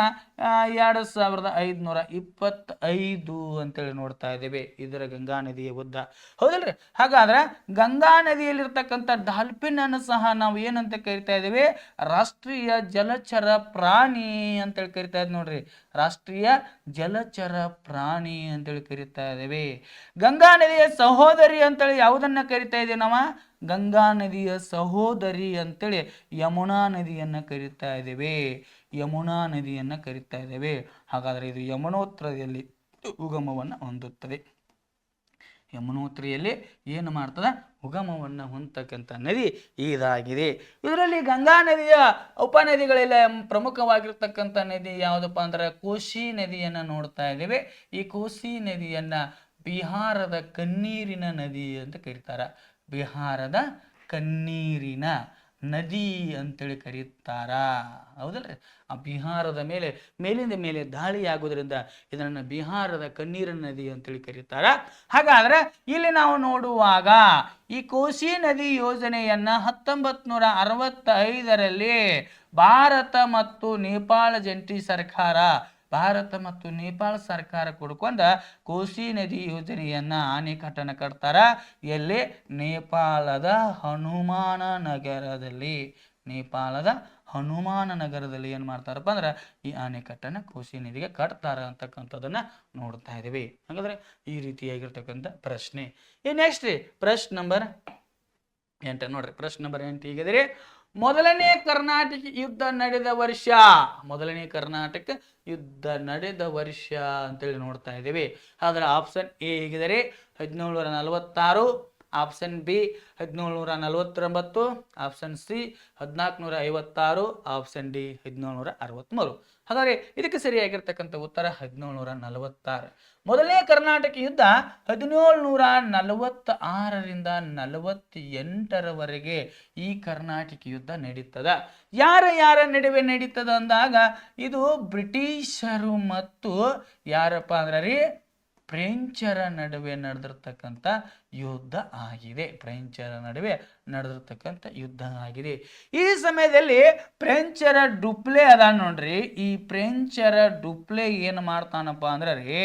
2525 ಅಂತೇಳಿ ನೋಡ್ತಾ ಇದ್ದೇವೆ ಇದರ ಗಂಗಾ ನದಿಯ ಉದ್ದ. ಹೌದಲ್ರಿ? ಹಾಗಾದ್ರೆ ಗಂಗಾ ನದಿಯಲ್ಲಿರ್ತಕ್ಕಂಥ ಡಾಲ್ಫಿನ್ ಅನ್ನು ಸಹ ನಾವು ಏನಂತ ಕರಿತಾ ಇದ್ದೇವೆ? ರಾಷ್ಟ್ರೀಯ ಜಲಚರ ಪ್ರಾಣಿ ಅಂತೇಳಿ ಕರಿತಾ ಇದ್ದೇವೆ ನೋಡ್ರಿ. ರಾಷ್ಟ್ರೀಯ ಜಲಚರ ಪ್ರಾಣಿ ಅಂತೇಳಿ ಕರಿತಾ ಇದ್ದೇವೆ. ಗಂಗಾ ನದಿಯ ಸಹೋದರಿ ಅಂತೇಳಿ ಯಾವುದನ್ನ ಕರಿತಾ ಇದ್ದೇವೆ ನಾವು? ಗಂಗಾ ನದಿಯ ಸಹೋದರಿ ಅಂತೇಳಿ ಯಮುನಾ ನದಿಯನ್ನ ಕರಿತಾ ಇದ್ದೇವೆ. ಯಮುನಾ ನದಿಯನ್ನ ಕರಿತಾ ಇದ್ದೇವೆ. ಹಾಗಾದ್ರೆ ಇದು ಯಮುನೋತ್ರಿಯಲ್ಲಿ ಉಗಮವನ್ನು ಹೊಂದುತ್ತದೆ. ಯಮುನೋತ್ರಿಯಲ್ಲಿ ಏನು ಮಾಡ್ತದ? ಉಗಮವನ್ನು ಹೊಂದತಕ್ಕಂಥ ನದಿ ಇದಾಗಿದೆ. ಇದರಲ್ಲಿ ಗಂಗಾ ನದಿಯ ಉಪನದಿಗಳೆಲ್ಲ ಪ್ರಮುಖವಾಗಿರ್ತಕ್ಕಂಥ ನದಿ ಯಾವುದಪ್ಪ ಅಂದ್ರೆ ಕೋಸಿ ನದಿಯನ್ನ ನೋಡ್ತಾ ಇದ್ದೇವೆ. ಈ ಕೋಸಿ ನದಿಯನ್ನ ಬಿಹಾರದ ಕಣ್ಣೀರಿನ ನದಿ ಅಂತ ಕರೀತಾರ. ಬಿಹಾರದ ಕಣ್ಣೀರಿನ ನದಿ ಅಂತೇಳಿ ಕರೀತಾರ. ಹೌದಲ್ರಿ? ಆ ಬಿಹಾರದ ಮೇಲಿಂದ ಮೇಲೆ ದಾಳಿ ಆಗೋದ್ರಿಂದ ಇದನ್ನು ಬಿಹಾರದ ಕಣ್ಣೀರಿನ ನದಿ ಅಂತೇಳಿ ಕರೀತಾರ. ಹಾಗಾದ್ರೆ ಇಲ್ಲಿ ನಾವು ನೋಡುವಾಗ ಈ ಕೋಸಿ ನದಿ ಯೋಜನೆಯನ್ನ 1965ರಲ್ಲಿ ಭಾರತ ಮತ್ತು ನೇಪಾಳ ಜಂಟಿ ಸರ್ಕಾರ, ಭಾರತ ಮತ್ತು ನೇಪಾಳ ಸರ್ಕಾರ ಕೂಡ್ಕೊಂಡ ಕೋಸಿ ನದಿ ಯೋಜನೆಯನ್ನ ಅಣೆಕಟ್ಟನ್ನು ಕಟ್ತಾರ. ಎಲ್ಲಿ? ನೇಪಾಳದ ಹನುಮಾನ ನಗರದಲ್ಲಿ. ನೇಪಾಳದ ಹನುಮಾನ ನಗರದಲ್ಲಿ ಏನು ಮಾಡ್ತಾರಪ್ಪ ಅಂದ್ರೆ ಈ ಅಣೆಕಟ್ಟನ್ನು ಕೋಸಿ ನದಿಗೆ ಕಟ್ತಾರ ಅಂತಕ್ಕಂಥದ್ದನ್ನ ನೋಡ್ತಾ ಇದ್ದೀವಿ. ಹಾಗಾದ್ರೆ ಈ ರೀತಿಯಾಗಿರ್ತಕ್ಕಂಥ ಪ್ರಶ್ನೆ. ನೆಕ್ಸ್ಟ್ ಪ್ರಶ್ನೆ ನಂಬರ್ 8 ನೋಡ್ರಿ. ಪ್ರಶ್ನೆ ನಂಬರ್ 8 ಹೀಗಿದ್ರೆ, ಮೊದಲನೇ ಕರ್ನಾಟಕ ಯುದ್ಧ ನಡೆದ ವರ್ಷ. ಮೊದಲನೇ ಕರ್ನಾಟಕ ಯುದ್ಧ ನಡೆದ ವರ್ಷ ಅಂತೇಳಿ ನೋಡ್ತಾ ಇದ್ದೀವಿ. ಆದ್ರೆ ಆಪ್ಷನ್ ಎ ಹೇಗಿದರೆ 1746, option B 1749, option C 1456, option D 1763. ಹಾಗಾದ್ರೆ ಇದಕ್ಕೆ ಸರಿಯಾಗಿರ್ತಕ್ಕಂಥ ಉತ್ತರ 1746. ಮೊದಲನೇ ಕರ್ನಾಟಕ ಯುದ್ಧ 1746ರಿಂದ 48ರವರೆಗೆ ಈ ಕರ್ನಾಟಕ ಯುದ್ಧ ನಡೀತದ. ಯಾರ ನಡುವೆ ನಡೀತದ ಅಂದಾಗ ಇದು ಬ್ರಿಟಿಷರು ಮತ್ತು ಯಾರಪ್ಪ ಅಂದ್ರೆ ರೀ ಫ್ರೆಂಚರ ನಡುವೆ ನಡೆದಿರ್ತಕ್ಕಂಥ ಯುದ್ಧ ಆಗಿದೆ. ಫ್ರೆಂಚರ ನಡುವೆ ನಡೆದಿರ್ತಕ್ಕಂಥ ಯುದ್ಧ ಆಗಿದೆ. ಈ ಸಮಯದಲ್ಲಿ ಫ್ರೆಂಚರ ಡುಪ್ಲೆ ಅದ ನೋಡ್ರಿ. ಈ ಫ್ರೆಂಚರ ಡುಪ್ಲೆ ಏನು ಮಾಡ್ತಾನಪ್ಪ ಅಂದ್ರೆ ರೀ,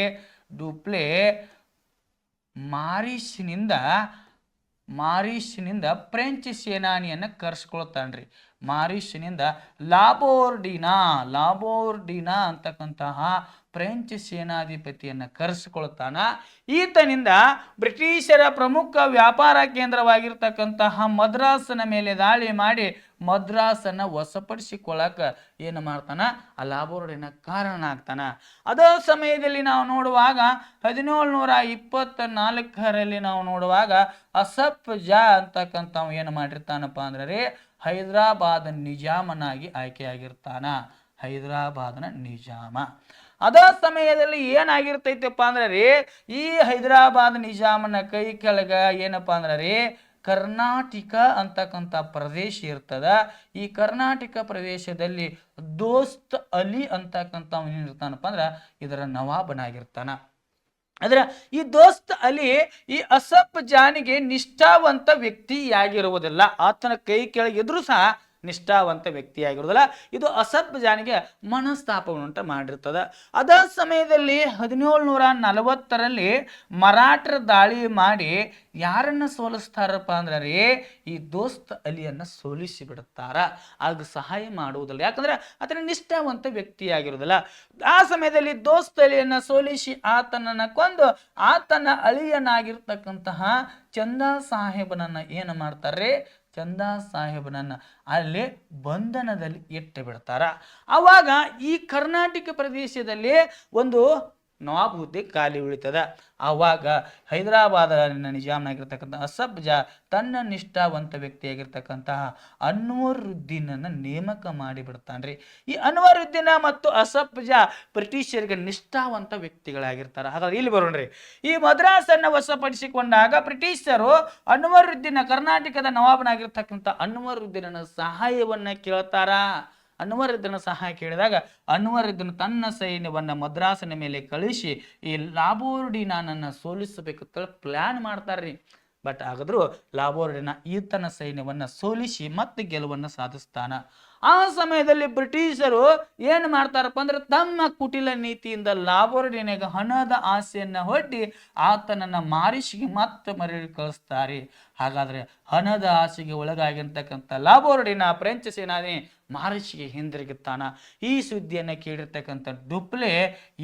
ಡುಪ್ಲೆ ಮಾರಿಷ್ನಿಂದ ಫ್ರೆಂಚ್ ಸೇನಾನಿಯನ್ನ ಕರ್ಸ್ಕೊಳ್ತಾನ್ರಿ. ಮಾರಿಷನಿಂದ ಲಾಬೋರ್ಡಿನಾ ಅಂತಕ್ಕಂತಹ ಫ್ರೆಂಚ್ ಸೇನಾಧಿಪತಿಯನ್ನು ಕರೆಸಿಕೊಳ್ತಾನ. ಈತನಿಂದ ಬ್ರಿಟಿಷರ ಪ್ರಮುಖ ವ್ಯಾಪಾರ ಕೇಂದ್ರವಾಗಿರ್ತಕ್ಕಂತಹ ಮದ್ರಾಸನ ಮೇಲೆ ದಾಳಿ ಮಾಡಿ ಮದ್ರಾಸನ್ನು ವಶಪಡಿಸಿಕೊಳ್ಳಕ ಏನು ಮಾಡ್ತಾನ, ಆ ಲಾಬೋರ್ಡಿನ ಕಾರಣ ಆಗ್ತಾನ. ಅದೇ ಸಮಯದಲ್ಲಿ ನಾವು ನೋಡುವಾಗ 1724ರಲ್ಲಿ ನಾವು ನೋಡುವಾಗ ಅಸಫ್ ಜಾ ಅಂತಕ್ಕಂಥವ್ ಏನು ಮಾಡಿರ್ತಾನಪ್ಪ ಅಂದ್ರೆ ರೀ ಹೈದರಾಬಾದ್ ನಿಜಾಮನಾಗಿ ಆಯ್ಕೆಯಾಗಿರ್ತಾನ. ಹೈದರಾಬಾದ್ನ ನಿಜಾಮ. ಅದೇ ಸಮಯದಲ್ಲಿ ಏನಾಗಿರ್ತೈತಪ್ಪ ಅಂದ್ರೆ ರೀ ಈ ಹೈದರಾಬಾದ್ ನಿಜಾಮನ ಕೈ ಕೆಳಗ ಏನಪ್ಪ ಅಂದ್ರೆ ರೀ ಕರ್ನಾಟಕ ಅಂತಕ್ಕಂಥ ಪ್ರದೇಶ ಇರ್ತದ. ಈ ಕರ್ನಾಟಕ ಪ್ರದೇಶದಲ್ಲಿ ದೋಸ್ತ್ ಅಲಿ ಅಂತಕ್ಕಂಥ ಏನಿರ್ತಾನಪ್ಪ ಅಂದ್ರೆ ಇದರ ನವಾಬನಾಗಿರ್ತಾನ. ಆದ್ರೆ ಈ ದೋಸ್ತ್ ಅಲಿ ಈ ಅಸಫ್ ಜಾನಿಗೆ ನಿಷ್ಠಾವಂತ ವ್ಯಕ್ತಿಯಾಗಿರುವುದಿಲ್ಲ. ಆತನ ಕೈ ಕೆಳಗಿದ್ರು ಸಹ ನಿಷ್ಠಾವಂತ ವ್ಯಕ್ತಿಯಾಗಿರುವುದಿಲ್ಲ. ಇದು ಅಸಫ್ ಜಾನಿಗೆ ಮನಸ್ತಾಪವನ್ನುಂಟ ಮಾಡಿರ್ತದೆ. ಅದ ಸಮಯದಲ್ಲಿ 1740ರಲ್ಲಿ ಮರಾಠರ ದಾಳಿ ಮಾಡಿ ಯಾರನ್ನ ಸೋಲಿಸ್ತಾರಪ್ಪ ಅಂದ್ರೆ ರೀ ಈ ದೋಸ್ತ್ ಅಲಿಯನ್ನ ಸೋಲಿಸಿ ಬಿಡುತ್ತಾರ. ಆಗ ಸಹಾಯ ಮಾಡುವುದಿಲ್ಲ, ಯಾಕಂದ್ರೆ ಆತನ ನಿಷ್ಠಾವಂತ ವ್ಯಕ್ತಿಯಾಗಿರುವುದಿಲ್ಲ. ಆ ಸಮಯದಲ್ಲಿ ದೋಸ್ತ್ ಅಲಿಯನ್ನ ಸೋಲಿಸಿ ಆತನನ್ನ ಕೊಂದು ಆತನ ಅಳಿಯನಾಗಿರ್ತಕ್ಕಂತಹ ಚಂದಾ ಸಾಹೇಬನನ್ನ ಏನು ಮಾಡ್ತಾರೆ, ಚಂದಾ ಸಾಹೇಬನನ್ನ ಅಲ್ಲಿ ಬಂಧನದಲ್ಲಿ ಇಟ್ಟು ಬಿಡ್ತಾರ. ಆವಾಗ ಈ ಕರ್ನಾಟಕ ಪ್ರದೇಶದಲ್ಲಿ ಒಂದು ನವಾಬ್ ಹುದ್ದೆ ಖಾಲಿ ಉಳಿತದ. ಆವಾಗ ಹೈದರಾಬಾದಿನ ನಿಜಾಮನಾಗಿರ್ತಕ್ಕಂಥ ಅಸಫ್ ಜಾ ತನ್ನ ನಿಷ್ಠಾವಂತ ವ್ಯಕ್ತಿಯಾಗಿರ್ತಕ್ಕಂತಹ ಅನ್ವರುದ್ದೀನನ್ನು ನೇಮಕ ಮಾಡಿಬಿಡ್ತಾನ್ರಿ. ಈ ಅನ್ವರುದ್ದೀನ ಮತ್ತು ಅಸಫ್ ಜಾ ಬ್ರಿಟಿಷರಿಗೆ ನಿಷ್ಠಾವಂತ ವ್ಯಕ್ತಿಗಳಾಗಿರ್ತಾರೆ. ಹಾಗಾದ್ರೆ ಇಲ್ಲಿ ಬರೋಣ್ರಿ, ಈ ಮದ್ರಾಸನ್ನು ವಶಪಡಿಸಿಕೊಂಡಾಗ ಬ್ರಿಟಿಷರು ಅನ್ವರುದ್ದೀನ ಕರ್ನಾಟಕದ ನವಾಬನಾಗಿರ್ತಕ್ಕಂಥ ಅನ್ವರುದ್ದೀನನ ಸಹಾಯವನ್ನ ಕೇಳ್ತಾರ. ಅನ್ವರುದ್ದೀನ ಸಹಾಯ ಕೇಳಿದಾಗ ಅನ್ವರುದ್ದೀನ ತನ್ನ ಸೈನ್ಯವನ್ನ ಮದ್ರಾಸಿನ ಮೇಲೆ ಕಳಿಸಿ ಈ ಲಾಬೋರ್ಡಿನಾನನ್ನ ಸೋಲಿಸಬೇಕಂತ ಪ್ಲಾನ್ ಮಾಡ್ತಾರ್ರಿ. ಬಟ್ ಹಾಗಾದ್ರೂ ಲಾಬೋರ್ಡಿನ ಈತನ ಸೈನ್ಯವನ್ನ ಸೋಲಿಸಿ ಮತ್ತೆ ಗೆಲುವನ್ನು ಸಾಧಿಸ್ತಾನ. ಆ ಸಮಯದಲ್ಲಿ ಬ್ರಿಟಿಷರು ಏನು ಮಾಡ್ತಾರಪ್ಪ ಅಂದ್ರೆ ತಮ್ಮ ಕುಟಿಲ ನೀತಿಯಿಂದ ಲಾಬೋರ್ಡಿನಿಗೆ ಹಣದ ಆಸೆಯನ್ನ ಹೊಡ್ಡಿ ಆತನನ್ನ ಮಾರಿಷಿಗೆ ಮತ್ತೆ ಮರಳಿ ಕಳಿಸ್ತಾರೆ. ಹಾಗಾದ್ರೆ ಹಣದ ಆಸೆಗೆ ಒಳಗಾಗಿರ್ತಕ್ಕಂಥ ಲಾಬೋರ್ಡಿನ ಫ್ರೆಂಚ್ ಸೇನಾನಿ ಮಾರಿಷಿಗೆ ಹಿಂದಿರುಗುತ್ತಾನ. ಈ ಸುದ್ದಿಯನ್ನು ಕೇಳಿರ್ತಕ್ಕಂಥ ಡುಪ್ಲೆ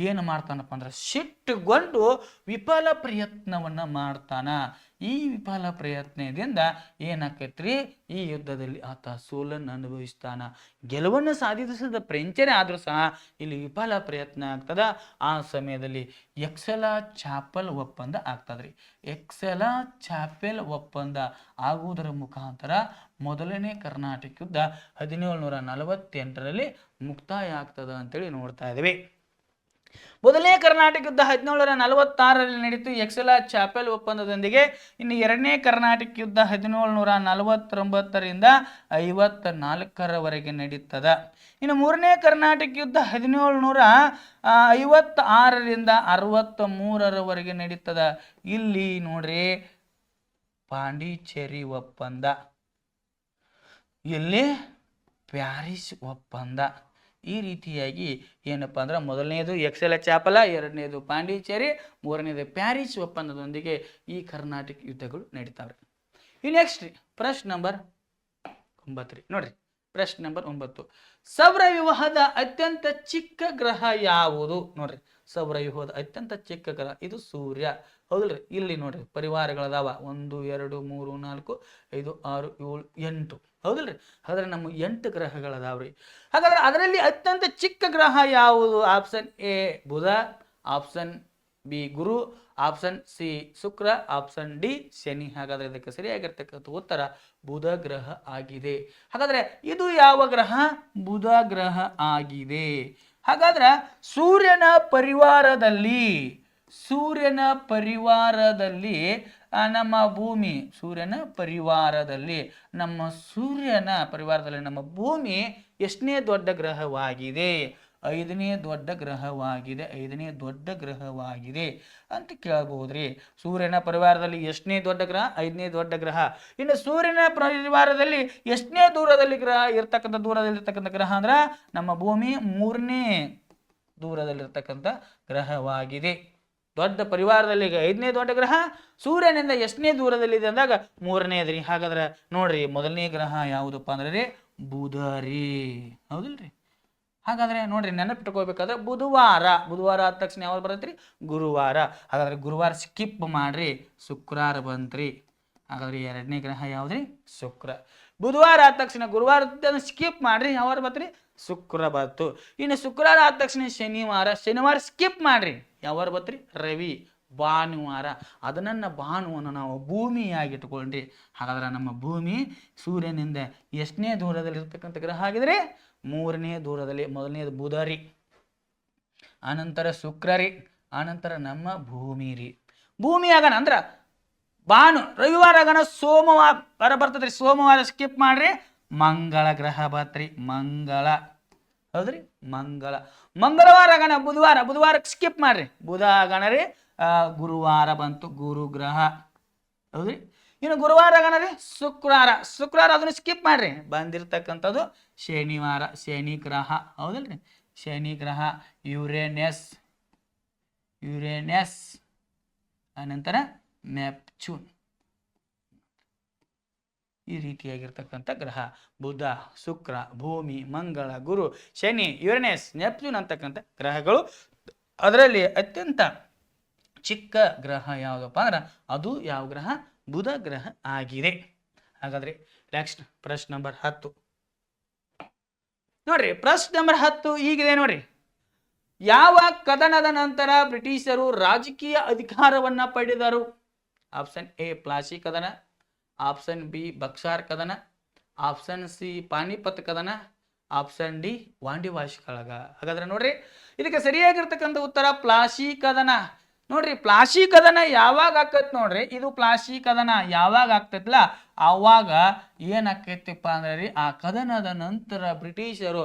ಏನು ಮಾಡ್ತಾನಪ್ಪ ಅಂದ್ರೆ ಸಿಟ್ಟುಗೊಂಡು ವಿಫಲ ಪ್ರಯತ್ನವನ್ನ ಮಾಡ್ತಾನ. ಈ ವಿಫಲ ಪ್ರಯತ್ನದಿಂದ ಏನಾಕೈತ್ರಿ, ಈ ಯುದ್ಧದಲ್ಲಿ ಆತ ಸೋಲನ್ನು ಅನುಭವಿಸ್ತಾನ. ಗೆಲುವನ್ನು ಸಾಧಿಸಿದ ಫ್ರೆಂಚರೇ ಆದ್ರೂ ಸಹ ಇಲ್ಲಿ ವಿಫಲ ಪ್ರಯತ್ನ ಆಗ್ತದ. ಆ ಸಮಯದಲ್ಲಿ ಎಕ್ಸೆಲಾ ಚಾಪಲ್ ಒಪ್ಪಂದ ಆಗ್ತದ್ರಿ. ಎಕ್ಸೆಲಾ ಚಾಪೆಲ್ ಒಪ್ಪಂದ ಆಗುವುದರ ಮುಖಾಂತರ ಮೊದಲನೇ ಕರ್ನಾಟಕ ಯುದ್ಧ 1748ರಲ್ಲಿ ಮುಕ್ತಾಯ ಆಗ್ತದ ಅಂತೇಳಿ ನೋಡ್ತಾ ಇದ್ದೀವಿ. ಮೊದಲನೇ ಕರ್ನಾಟಕ ಯುದ್ಧ 1746ರಲ್ಲಿ ನಡೀತು ಎಕ್ಸೆಲಾ ಚಾಪೆಲ್ ಒಪ್ಪಂದದೊಂದಿಗೆ. ಇನ್ನು ಎರಡನೇ ಕರ್ನಾಟಕ ಯುದ್ಧ 1749ರಿಂದ 54ರವರೆಗೆ ನಡೀತದ. ಇನ್ನು ಮೂರನೇ ಕರ್ನಾಟಕ ಯುದ್ಧ 1756ರಿಂದ 63ರವರೆಗೆ ನಡೀತದ. ಇಲ್ಲಿ ನೋಡ್ರಿ ಪಾಂಡಿಚೇರಿ ಒಪ್ಪಂದ, ಇಲ್ಲಿ ಪ್ಯಾರಿಸ್ ಒಪ್ಪಂದ. ಈ ರೀತಿಯಾಗಿ ಏನಪ್ಪಾ ಅಂದ್ರೆ ಮೊದಲನೇದು ಎಕ್ಸೆಲಾ ಚಾಪಲ, ಎರಡನೇದು ಪಾಂಡಿಚೇರಿ, ಮೂರನೇದು ಪ್ಯಾರಿಸ್ ಒಪ್ಪಂದದೊಂದಿಗೆ ಈ ಕರ್ನಾಟಕ ಯುದ್ಧಗಳು ನಡೀತಾವ್ರಿ. ಈ ನೆಕ್ಸ್ಟ್ ಪ್ರಶ್ನೆ ನಂಬರ್ 9 ನೋಡ್ರಿ. ಪ್ರಶ್ನೆ ನಂಬರ್ 9, ಸೌರವ್ಯೂಹದ ಅತ್ಯಂತ ಚಿಕ್ಕ ಗ್ರಹ ಯಾವುದು? ನೋಡ್ರಿ, ಸೌರವ್ಯೂಹದ ಅತ್ಯಂತ ಚಿಕ್ಕ ಗ್ರಹ ಇದು ಸೂರ್ಯ. ಹೌದಲ್ರಿ? ಇಲ್ಲಿ ನೋಡ್ರಿ ಪರಿವಾರಗಳದಾವ 1 2 3 4 5 6 7 8. ಹೌದಲ್ರಿ? ಹಾಗಾದ್ರೆ ನಮ್ಮ 8 ಗ್ರಹಗಳದಾವ್ರಿ. ಹಾಗಾದ್ರೆ ಅದರಲ್ಲಿ ಅತ್ಯಂತ ಚಿಕ್ಕ ಗ್ರಹ ಯಾವುದು? ಆಪ್ಷನ್ ಎ ಬುಧ, ಆಪ್ಷನ್ ಬಿ ಗುರು, ಆಪ್ಷನ್ ಸಿ ಶುಕ್ರ, ಆಪ್ಷನ್ ಡಿ ಶನಿ. ಹಾಗಾದ್ರೆ ಇದಕ್ಕೆ ಸರಿಯಾಗಿರ್ತಕ್ಕಂಥ ಉತ್ತರ ಬುಧ ಗ್ರಹ ಆಗಿದೆ. ಹಾಗಾದ್ರೆ ಇದು ಯಾವ ಗ್ರಹ? ಬುಧ ಗ್ರಹ ಆಗಿದೆ. ಹಾಗಾದ್ರೆ ಸೂರ್ಯನ ಪರಿವಾರದಲ್ಲಿ ನಮ್ಮ ಭೂಮಿ, ಸೂರ್ಯನ ಪರಿವಾರದಲ್ಲಿ ನಮ್ಮ ಭೂಮಿ ಎಷ್ಟನೇ ದೊಡ್ಡ ಗ್ರಹವಾಗಿದೆ? 5ನೇ ದೊಡ್ಡ ಗ್ರಹವಾಗಿದೆ. 5ನೇ ದೊಡ್ಡ ಗ್ರಹವಾಗಿದೆ ಅಂತ ಕೇಳಬಹುದ್ರಿ. ಸೂರ್ಯನ ಪರಿವಾರದಲ್ಲಿ ಎಷ್ಟನೇ ದೊಡ್ಡ ಗ್ರಹ? 5ನೇ ದೊಡ್ಡ ಗ್ರಹ. ಇನ್ನು ಸೂರ್ಯನ ಪರಿವಾರದಲ್ಲಿ ಎಷ್ಟನೇ ದೂರದಲ್ಲಿ ದೂರದಲ್ಲಿರ್ತಕ್ಕಂಥ ಗ್ರಹ ಅಂದ್ರ ನಮ್ಮ ಭೂಮಿ 3ನೇ ದೂರದಲ್ಲಿರ್ತಕ್ಕಂಥ ಗ್ರಹವಾಗಿದೆ. ದೊಡ್ಡ ಪರಿವಾರದಲ್ಲಿ 5ನೇ ದೊಡ್ಡ ಗ್ರಹ, ಸೂರ್ಯನಿಂದ ಎಷ್ಟನೇ ದೂರದಲ್ಲಿದೆ ಅಂದಾಗ 3ನೇದ್ರಿ. ಹಾಗಾದ್ರೆ ನೋಡ್ರಿ ಮೊದಲನೇ ಗ್ರಹ ಯಾವುದಪ್ಪ ಅಂದ್ರೆ ಬುಧರಿ. ಹೌದಿಲ್ರಿ? ಹಾಗಾದ್ರೆ ನೋಡ್ರಿ, ನೆನಪಿಟ್ಕೋಬೇಕಾದ್ರೆ ಬುಧವಾರ ಆದ ತಕ್ಷಣ ಯಾವ್ದು ಬರತ್ರಿ? ಗುರುವಾರ. ಹಾಗಾದ್ರೆ ಗುರುವಾರ ಸ್ಕಿಪ್ ಮಾಡ್ರಿ, ಶುಕ್ರವಾರ ಬಂತ್ರಿ. ಹಾಗಾದ್ರೆ ಎರಡನೇ ಗ್ರಹ ಯಾವ್ದ್ರಿ? ಶುಕ್ರ. ಬುಧವಾರ ಆದ ತಕ್ಷಣ ಗುರುವಾರ ಸ್ಕಿಪ್ ಮಾಡ್ರಿ, ಯಾವಾಗ ಬತ್ರಿ? ಶುಕ್ರ ಬಂತು. ಇನ್ನು ಶುಕ್ರವಾರ ಆದ ತಕ್ಷಣ ಶನಿವಾರ ಸ್ಕಿಪ್ ಮಾಡ್ರಿ, ಯಾವಾಗ ಬತ್ರಿ? ರವಿ. ಭಾನುವಾರ, ಅದನ್ನ ಭಾನುವನ್ನು ನಾವು ಭೂಮಿಯಾಗಿಟ್ಕೊಂಡ್ರಿ. ಹಾಗಾದ್ರೆ ನಮ್ಮ ಭೂಮಿ ಸೂರ್ಯನಿಂದ ಎಷ್ಟನೇ ದೂರದಲ್ಲಿ ಇರ್ತಕ್ಕಂಥ ಗ್ರಹ ಆಗಿದ್ರೆ? 3ನೇ ದೂರದಲ್ಲಿ. ಮೊದಲನೇದು ಬುಧರಿ, ಆನಂತರ ಶುಕ್ರರಿ, ಆನಂತರ ನಮ್ಮ ಭೂಮಿ ರೀ. ಭೂಮಿ ಆಗಣ ಅಂದ್ರ ರವಿವಾರ ಆಗಣ ಸೋಮವಾರ ಬರ್ತದ್ರಿ. ಸೋಮವಾರ ಸ್ಕಿಪ್ ಮಾಡ್ರಿ, ಮಂಗಳ ಗ್ರಹ ಬತ್ರಿ. ಮಂಗಳ. ಹೌದ್ರಿ? ಮಂಗಳವಾರ ಆಗಣ ಬುಧವಾರಕ್ಕೆ ಸ್ಕಿಪ್ ಮಾಡ್ರಿ, ಬುಧ ಆಗಣ ರೀ. ಗುರುವಾರ ಬಂತು, ಗುರು ಗ್ರಹ. ಹೌದ್ರಿ? ಇನ್ನು ಗುರುವಾರ ಆಗಣ ರೀ ಶುಕ್ರವಾರ ಅದನ್ನು ಸ್ಕಿಪ್ ಮಾಡ್ರಿ, ಬಂದಿರ್ತಕ್ಕಂಥದ್ದು ಶನಿವಾರ, ಶನಿ ಗ್ರಹ. ಹೌದಲ್ರಿ? ಶನಿ ಗ್ರಹ. ಯುರೇನಸ್ ಅನಂತರ ನೆಪ್ಚೂನ್. ಈ ರೀತಿಯಾಗಿರ್ತಕ್ಕಂಥ ಗ್ರಹ ಬುಧ, ಶುಕ್ರ, ಭೂಮಿ, ಮಂಗಳ, ಗುರು, ಶನಿ, ಯುರೇನಸ್, ನೆಪ್ಚೂನ್ ಅಂತಕ್ಕಂಥ ಗ್ರಹಗಳು. ಅದರಲ್ಲಿ ಅತ್ಯಂತ ಚಿಕ್ಕ ಗ್ರಹ ಯಾವುದಪ್ಪ ಅಂದ್ರೆ ಅದು ಯಾವ ಗ್ರಹ? ಬುಧ ಗ್ರಹ ಆಗಿದೆ. ಹಾಗಾದ್ರೆ ನೆಕ್ಸ್ಟ್ ಪ್ರಶ್ನೆ ನಂಬರ್ 10 ನೋಡ್ರಿ. ಪ್ರಶ್ನೆ ನಂಬರ್ 10 ಈಗಿದೆ ನೋಡ್ರಿ. ಯಾವ ಕದನದ ನಂತರ ಬ್ರಿಟಿಷರು ರಾಜಕೀಯ ಅಧಿಕಾರವನ್ನ ಪಡೆದರು? ಆಪ್ಷನ್ ಎ ಪ್ಲಾಸಿ ಕದನ, ಆಪ್ಷನ್ ಬಿ ಬಕ್ಸಾರ್ ಕದನ, ಆಪ್ಷನ್ ಸಿ ಪಾನಿಪತ್ ಕದನ, ಆಪ್ಷನ್ ಡಿ ವಾಂಡಿವಾಶ್ ಕಳಗ. ಹಾಗಾದ್ರೆ ನೋಡ್ರಿ, ಇದಕ್ಕೆ ಸರಿಯಾಗಿರ್ತಕ್ಕಂಥ ಉತ್ತರ ಪ್ಲಾಸಿ ಕದನ. ನೋಡ್ರಿ, ಪ್ಲಾಸಿ ಕದನ ಯಾವಾಗ ಆಕತ್ ನೋಡ್ರಿ, ಇದು ಪ್ಲಾಸಿ ಕದನ ಯಾವಾಗ ಆಗ್ತೈತಲ್ಲ ಆವಾಗ ಏನಾಕೈತಿಪ್ಪ ಅಂದ್ರೆ ರೀ, ಆ ಕದನದ ನಂತರ ಬ್ರಿಟಿಷರು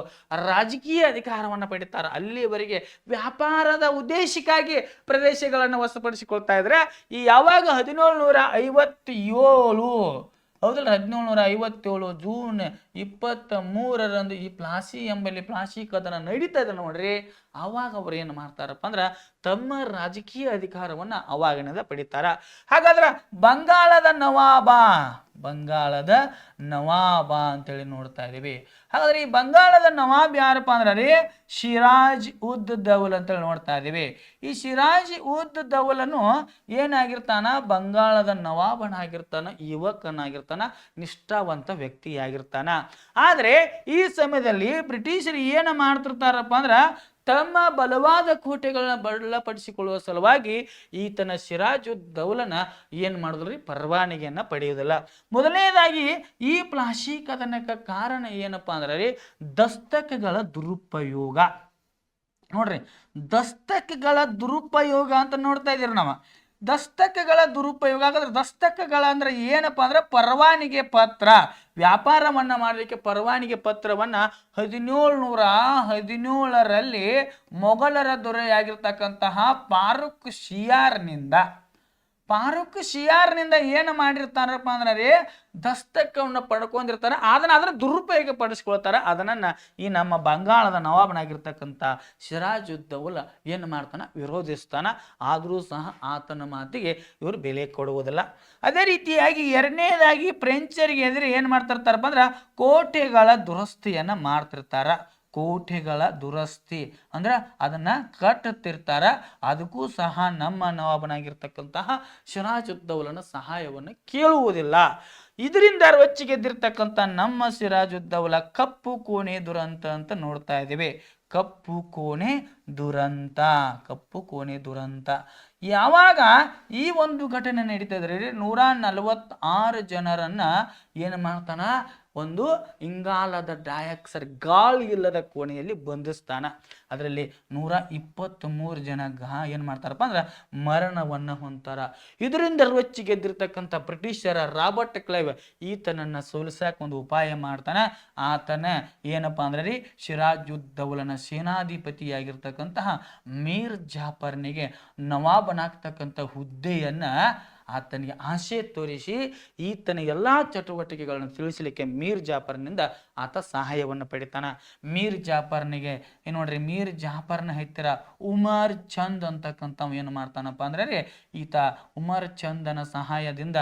ರಾಜಕೀಯ ಅಧಿಕಾರವನ್ನು ಪಡಿತಾರ. ಅಲ್ಲಿವರೆಗೆ ವ್ಯಾಪಾರದ ಉದ್ದೇಶಕ್ಕಾಗಿ ಪ್ರದೇಶಗಳನ್ನು ವಶಪಡಿಸಿಕೊಳ್ತಾ ಇದ್ರೆ ಈ ಯಾವಾಗ 1757, ಹೌದಲ್ಲ, 1757 ಜೂನ್ 23ರಂದು ಈ ಪ್ಲಾಸಿ ಎಂಬಲ್ಲಿ ಪ್ಲಾಸಿ ಕದನ ನಡೀತಾ ಇದೆ ನೋಡ್ರಿ. ಆವಾಗ ಅವ್ರು ಏನು ಮಾಡ್ತಾರಪ್ಪ ಅಂದ್ರ ತಮ್ಮ ರಾಜಕೀಯ ಅಧಿಕಾರವನ್ನ ಅವಾಗಿನದ ಪಡಿತಾರ. ಹಾಗಾದ್ರ ಬಂಗಾಳದ ನವಾಬ ಅಂತೇಳಿ ನೋಡ್ತಾ ಇದೀವಿ. ಹಾಗಾದ್ರೆ ಈ ಬಂಗಾಳದ ನವಾಬ್ ಯಾರಪ್ಪ ಅಂದ್ರ ರೀ ಸಿರಾಜ್ ಉದ್ ದೌಲ್ ಅಂತೇಳಿ ನೋಡ್ತಾ ಇದೀವಿ. ಈ ಸಿರಾಜ್ ಉದ್ ದೌಲನು ಏನಾಗಿರ್ತಾನ? ಬಂಗಾಳದ ನವಾಬನಾಗಿರ್ತಾನ, ಯುವಕನಾಗಿರ್ತಾನ, ನಿಷ್ಠಾವಂತ ವ್ಯಕ್ತಿಯಾಗಿರ್ತಾನ. ಆದ್ರೆ ಈ ಸಮಯದಲ್ಲಿ ಬ್ರಿಟಿಷರು ಏನ ಮಾಡ್ತಿರ್ತಾರಪ್ಪ ಅಂದ್ರ ತಮ್ಮ ಬಲವಾದ ಕೋಟೆಗಳನ್ನ ಬಲಪಡಿಸಿಕೊಳ್ಳುವ ಸಲುವಾಗಿ ಈತನ ಸಿರಾಜುದ್ ದೌಲನ ಏನ್ ಮಾಡಿದ್ರಿ? ಪರವಾನಗಿಯನ್ನ ಪಡೆಯುವುದಿಲ್ಲ. ಮೊದಲನೇದಾಗಿ ಈ ಪ್ಲಾಸಿ ಕದನಕ್ಕೆ ಕಾರಣ ಏನಪ್ಪಾ ಅಂದ್ರೆ ರೀ ದಸ್ತಕಗಳ ದುರುಪಯೋಗ. ನೋಡ್ರಿ, ದಸ್ತಕಗಳ ದುರುಪಯೋಗ ಅಂತ ನೋಡ್ತಾ ಇದೀರಿ ನಾವು. ದಸ್ತಕಗಳ ದುರುಪಯೋಗ ಹಾಗಾದ್ರೆ ದಸ್ತಕಗಳ ಅಂದ್ರೆ ಏನಪ್ಪಾ ಅಂದ್ರೆ ಪರವಾನಿಗೆ ಪತ್ರ. ವ್ಯಾಪಾರವನ್ನ ಮಾಡಲಿಕ್ಕೆ ಪರವಾನಿಗೆ ಪತ್ರವನ್ನ 1717ರಲ್ಲಿ ಮೊಘಲರ ದೊರೆಯಾಗಿರ್ತಕ್ಕಂತಹ ಫಾರೂಕ್ ಶಿಯಾರ್ನಿಂದ ಏನು ಮಾಡಿರ್ತಾರಪ್ಪ ಅಂದ್ರೆ ರೀ ದಸ್ತಕವನ್ನು ಪಡ್ಕೊಂಡಿರ್ತಾರೆ. ಅದನ್ನ ದುರುಪಯೋಗ ಪಡಿಸ್ಕೊಳ್ತಾರೆ. ಅದನ್ನ ಈ ನಮ್ಮ ಬಂಗಾಳದ ನವಾಬನಾಗಿರ್ತಕ್ಕಂಥ ಸಿರಾಜುದ್ ದೌಲ ಏನು ಮಾಡ್ತಾನ? ವಿರೋಧಿಸ್ತಾನ. ಆದರೂ ಸಹ ಆತನ ಮಾತಿಗೆ ಇವರು ಬೆಲೆ ಕೊಡುವುದಿಲ್ಲ. ಅದೇ ರೀತಿಯಾಗಿ ಎರಡನೇದಾಗಿ ಫ್ರೆಂಚರಿಗೆ ಎದುರು ಏನು ಮಾಡ್ತಿರ್ತಾರಪ್ಪ ಅಂದ್ರೆ ಕೋಟೆಗಳ ದುರಸ್ತಿಯನ್ನ ಮಾಡ್ತಿರ್ತಾರ. ಕೋಟೆಗಳ ದುರಸ್ತಿ ಅಂದ್ರೆ ಅದನ್ನ ಕಟ್ಟುತ್ತಿರ್ತಾರ. ಅದಕ್ಕೂ ಸಹ ನಮ್ಮ ನವಾಬನಾಗಿರ್ತಕ್ಕಂತಹ ಸಿರಾಜುದ್ ದೌಲನ ಸಹಾಯವನ್ನು ಕೇಳುವುದಿಲ್ಲ. ಇದರಿಂದ ರೊಚ್ಚಿಗೆದ್ದಿರ್ತಕ್ಕಂಥ ನಮ್ಮ ಸಿರಾಜುದ್ ದೌಲ ಕಪ್ಪು ಕೋಣೆ ದುರಂತ ಅಂತ ನೋಡ್ತಾ ಇದ್ದೀವಿ. ಕಪ್ಪು ಕೋಣೆ ದುರಂತ ಯಾವಾಗ ಈ ಒಂದು ಘಟನೆ ನಡೀತಾ ಇದ್ರೆ 146 ಜನರನ್ನ ಏನು ಮಾಡ್ತಾನ? ಒಂದು ಇಂಗಾಲದ ಡೈಆಕ್ಸೈಡ್ ಗಾಳಿ ಇಲ್ಲದ ಕೋಣೆಯಲ್ಲಿ ಬಂಧಿಸ್ತಾನ. ಅದರಲ್ಲಿ 123 ಜನ ಏನು ಮಾಡ್ತಾರಪ್ಪ ಅಂದ್ರೆ ಮರಣವನ್ನ ಹೊಂತಾರ. ಇದರಿಂದ ರೊಚ್ಚಿಗೆದ್ದಿರ್ತಕ್ಕಂಥ ಬ್ರಿಟಿಷರ ರಾಬರ್ಟ್ ಕ್ಲೈವ್ ಈತನನ್ನ ಸೋಲಿಸಾಕ ಒಂದು ಉಪಾಯ ಮಾಡ್ತಾನ. ಆತನ ಏನಪ್ಪಾ ಅಂದ್ರೆ ರೀ ಸಿರಾಜುದ್ ದೌಲನ ಸೇನಾಧಿಪತಿಯಾಗಿರ್ತಕ್ಕಂತಹ ಮೀರ್ ಜಾಫರ್ನಿಗೆ ನವಾಬನಾಗ್ತಕ್ಕಂಥ ಹುದ್ದೆಯನ್ನ ಆತನಿಗೆ ಆಸೆ ತೋರಿಸಿ ಈತನ ಎಲ್ಲಾ ಚಟುವಟಿಕೆಗಳನ್ನು ತಿಳಿಸಲಿಕ್ಕೆ ಮೀರ್ ಜಾಫರ್ನಿಂದ ಆತ ಸಹಾಯವನ್ನು ಪಡಿತಾನ. ಮೀರ್ ಜಾಫರ್ನಿಗೆ ಏನು ನೋಡ್ರಿ, ಮೀರ್ ಜಾಫರ್ನ ಹತ್ತಿರ ಉಮರ್ ಚಂದ್ ಅಂತಕ್ಕಂಥವ್ ಏನು ಮಾಡ್ತಾನಪ್ಪ ಅಂದ್ರೆ ಈತ ಉಮರ್ ಚಂದನ ಸಹಾಯದಿಂದ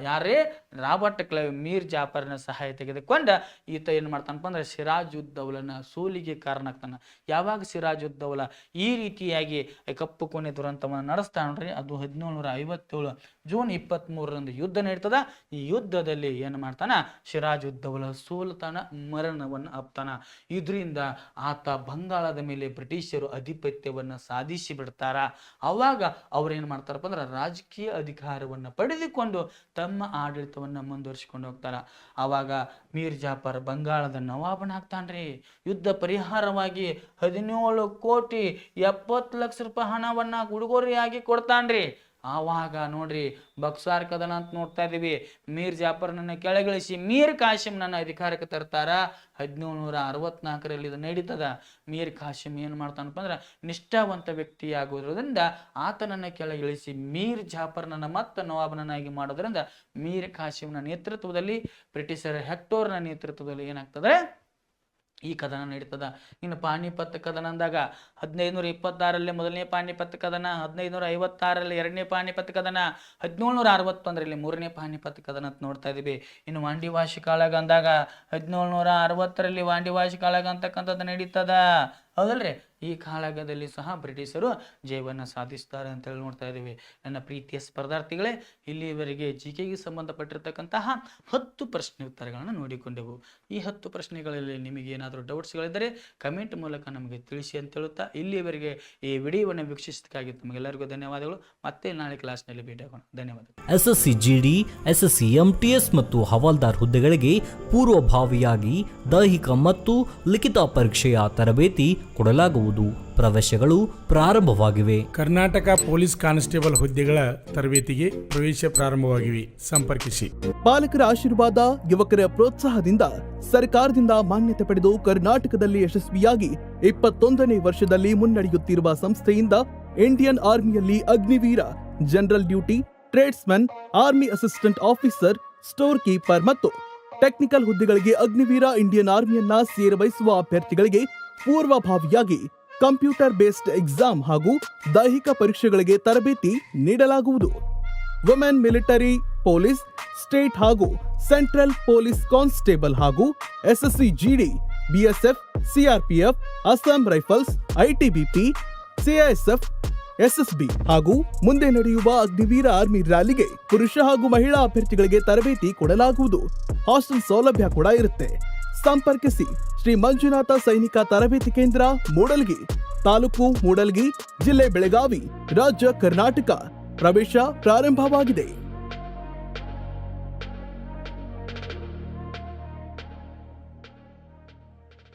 ಯಾರೇ ರಾಬರ್ಟ್ ಕ್ಲೈವ್ ಮೀರ್ ಜಾಫರ್ನ ಸಹಾಯ ತೆಗೆದುಕೊಂಡ ಈತ ಏನು ಮಾಡ್ತಾನಪ್ಪ ಅಂದ್ರೆ ಸಿರಾಜುದ್ದೌಲನ ಸೋಲಿಗೆ ಕಾರಣ ಆಗ್ತಾನ. ಯಾವಾಗ ಸಿರಾಜುದ್ದೌಲ ಈ ರೀತಿಯಾಗಿ ಕಪ್ಪು ಕೋಣೆ ದುರಂತವನ್ನು ನಡೆಸ್ತಾನ್ರಿ, ಅದು 1757 ಜೂನ್ 23ರಂದು ಯುದ್ಧ ನಡೀತದ. ಈ ಯುದ್ಧದಲ್ಲಿ ಏನು ಮಾಡ್ತಾನ, ಸಿರಾಜುದ್ದೌಲ ಸೋಲ್ತಾನ, ಮರಣವನ್ನು ಅಪ್ತಾನ. ಇದರಿಂದ ಆತ ಬಂಗಾಳದ ಮೇಲೆ ಬ್ರಿಟಿಷರು ಆಧಿಪತ್ಯವನ್ನು ಸಾಧಿಸಿ ಬಿಡ್ತಾರ. ಅವಾಗ ಅವ್ರೇನು ಮಾಡ್ತಾರಪ್ಪ ಅಂದ್ರೆ ರಾಜಕೀಯ ಅಧಿಕಾರವನ್ನು ಪಡೆದುಕೊಂಡು ತಮ್ಮ ಆಡಳಿತವನ್ನು ಮುಂದುವರಿಸಿಕೊಂಡು ಹೋಗ್ತಾರ. ಆವಾಗ ಮೀರ್ ಜಾಫರ್ ಬಂಗಾಳದ ನವಾಬನಾಗ್ತಾನ್ರಿ. ಯುದ್ಧ ಪರಿಹಾರವಾಗಿ 17,70,00,000 ಹಣವನ್ನ ಉಡುಗೊರೆಯಾಗಿ ಕೊಡ್ತಾನ್ರಿ. ಆವಾಗ ನೋಡ್ರಿ ಬಕ್ಸಾರ್ ಕದನ ಅಂತ ನೋಡ್ತಾ ಇದೀವಿ. ಮೀರ್ ಜಾಫರ್ನನ್ನ ಕೆಳಗಿಳಿಸಿ ಮೀರ್ ಕಾಸಿಂನನ್ನ ಅಧಿಕಾರಕ್ಕೆ ತರ್ತಾರ. 1764ರಲ್ಲಿ ಇದು ನಡೀತದ. ಮೀರ್ ಕಾಸಿಂ ಏನು ಮಾಡ್ತಾನಪ್ಪ ಅಂದ್ರೆ ನಿಷ್ಠಾವಂತ ವ್ಯಕ್ತಿಯಾಗುವುದರಿಂದ ಆತನನ್ನ ಕೆಳಗಿಳಿಸಿ ಮೀರ್ ಜಾಫರ್ನನ್ನ ಮತ್ತೆ ನವಾಬನನ್ನಾಗಿ ಮಾಡೋದ್ರಿಂದ ಮೀರ್ ಕಾಸಿಂನ ನೇತೃತ್ವದಲ್ಲಿ ಬ್ರಿಟಿಷರ ಹೆಕ್ಟೋರ್ನ ನೇತೃತ್ವದಲ್ಲಿ ಏನಾಗ್ತದೆ, ಈ ಕದನ ನಡೀತದ. ಇನ್ನು ಪಾಣಿಪತ್ ಕದನ ಅಂದಾಗ 1526ರಲ್ಲಿ ಮೊದಲನೇ ಪಾಣಿಪತ್ ಕದನ, 1556ರಲ್ಲಿ ಎರಡನೇ ಪಾಣಿಪತ್ ಕದನ, 1761ರಲ್ಲಿ ಮೂರನೇ ಪಾಣಿಪತ್ ಕದನ ಅಂತ ನೋಡ್ತಾ ಇದೀವಿ. ಇನ್ನು ವಾಂಡಿವಾಶಿ ಕಾಳಗ ಅಂದಾಗ 1760ರಲ್ಲಿ ವಾಂಡಿವಾಶಿ ಕಾಳಗ ಅಂತಕ್ಕಂಥದ್ದು ನಡೀತದ, ಹೌದಲ್ರಿ. ಈ ಕಾಳಗದಲ್ಲಿ ಸಹ ಬ್ರಿಟಿಷರು ಜಯವನ್ನು ಸಾಧಿಸ್ತಾರೆ ಅಂತೇಳಿ ನೋಡ್ತಾ ಇದ್ದೀವಿ. ನನ್ನ ಪ್ರೀತಿಯ ಸ್ಪರ್ಧಾರ್ಥಿಗಳೇ, ಇಲ್ಲಿವರೆಗೆ ಜಿಕೆಗೆ ಸಂಬಂಧಪಟ್ಟಿರ್ತಕ್ಕಂತಹ 10 ಪ್ರಶ್ನೆ ಉತ್ತರಗಳನ್ನು ನೋಡಿಕೊಂಡೆವು. ಈ 10 ಪ್ರಶ್ನೆಗಳಲ್ಲಿ ನಿಮಗೆ ಏನಾದರೂ ಡೌಟ್ಸ್ಗಳಿದ್ದರೆ ಕಮೆಂಟ್ ಮೂಲಕ ನಮಗೆ ತಿಳಿಸಿ ಅಂತ ಹೇಳುತ್ತಾ ಇಲ್ಲಿವರೆಗೆ ಈ ವಿಡಿಯೋವನ್ನು ವೀಕ್ಷಿಸೋದಕ್ಕಾಗಿ ತಮಗೆಲ್ಲರಿಗೂ ಧನ್ಯವಾದಗಳು. ಮತ್ತೆ ನಾಳೆ ಕ್ಲಾಸ್ನಲ್ಲಿ ಭೇಟಿಯಾಗೋಣ. ಧನ್ಯವಾದಗಳು. SSC GD, SSC MTS ಮತ್ತು ಹವಾಲ್ದಾರ್ ಹುದ್ದೆಗಳಿಗೆ ಪೂರ್ವಭಾವಿಯಾಗಿ ದೈಹಿಕ ಮತ್ತು ಲಿಖಿತ ಪರೀಕ್ಷೆಯ ತರಬೇತಿ ಕೊಡಲಾಗುವುದು. ಪ್ರವೇಶಗಳು ಪ್ರಾರಂಭವಾಗಿವೆ. ಕರ್ನಾಟಕ ಪೊಲೀಸ್ ಕಾನ್ಸ್ಟೇಬಲ್ ಹುದ್ದೆಗಳ ತರಬೇತಿಗೆ ಪ್ರವೇಶ ಪ್ರಾರಂಭವಾಗಿವೆ. ಸಂಪರ್ಕಿಸಿ. ಪಾಲಕರ ಆಶೀರ್ವಾದ, ಯುವಕರ ಪ್ರೋತ್ಸಾಹದಿಂದ ಸರ್ಕಾರದಿಂದ ಮಾನ್ಯತೆ ಪಡೆದು ಕರ್ನಾಟಕದಲ್ಲಿ ಯಶಸ್ವಿಯಾಗಿ 21ನೇ ವರ್ಷದಲ್ಲಿ ಮುನ್ನಡೆಯುತ್ತಿರುವ ಸಂಸ್ಥೆಯಿಂದ ಇಂಡಿಯನ್ ಆರ್ಮಿಯಲ್ಲಿ Agniveer, general duty, tradesman, army assistant officer, storekeeper ಮತ್ತು ಟೆಕ್ನಿಕಲ್ ಹುದ್ದೆಗಳಿಗೆ ಅಗ್ನಿವೀರ ಇಂಡಿಯನ್ ಆರ್ಮಿಯನ್ನ ಸೇರಬಯಸುವ ಅಭ್ಯರ್ಥಿಗಳಿಗೆ ಪೂರ್ವಭಾವಿಯಾಗಿ ಕಂಪ್ಯೂಟರ್ ಬೇಸ್ಡ್ ಎಕ್ಸಾಮ್ ಹಾಗೂ ದೈಹಿಕ ಪರೀಕ್ಷೆಗಳಿಗೆ ತರಬೇತಿ ನೀಡಲಾಗುವುದು. ವುಮೆನ್ ಮಿಲಿಟರಿ, ಪೊಲೀಸ್, ಸ್ಟೇಟ್ ಹಾಗೂ ಸೆಂಟ್ರಲ್ ಪೊಲೀಸ್ ಕಾನ್ಸ್ಟೇಬಲ್ ಹಾಗೂ SSC GD, BSF, CRPF, Assam rifles, ITBP, CISF, SSB ಹಾಗೂ ಮುಂದೆ ನಡೆಯುವ ಅಗ್ನಿವೀರ ಆರ್ಮಿ ರ್ಯಾಲಿಗೆ ಪುರುಷ ಹಾಗೂ ಮಹಿಳಾ ಅಭ್ಯರ್ಥಿಗಳಿಗೆ ತರಬೇತಿ ಕೊಡಲಾಗುವುದು. ಹಾಸ್ಟೆಲ್ ಸೌಲಭ್ಯ ಕೂಡ ಇರುತ್ತೆ. ಸಂಪರ್ಕಿಸಿ. ಶ್ರೀ ಮಂಜುನಾಥ ಸೈನಿಕ ತರಬೇತಿ ಕೇಂದ್ರ, ಮೂಡಲ್ಗಿ, ತಾಲೂಕು ಮೂಡಲ್ಗಿ, ಜಿಲ್ಲೆ ಬೆಳಗಾವಿ, ರಾಜ್ಯ ಕರ್ನಾಟಕ. ಪ್ರವೇಶ ಪ್ರಾರಂಭವಾಗಿದೆ.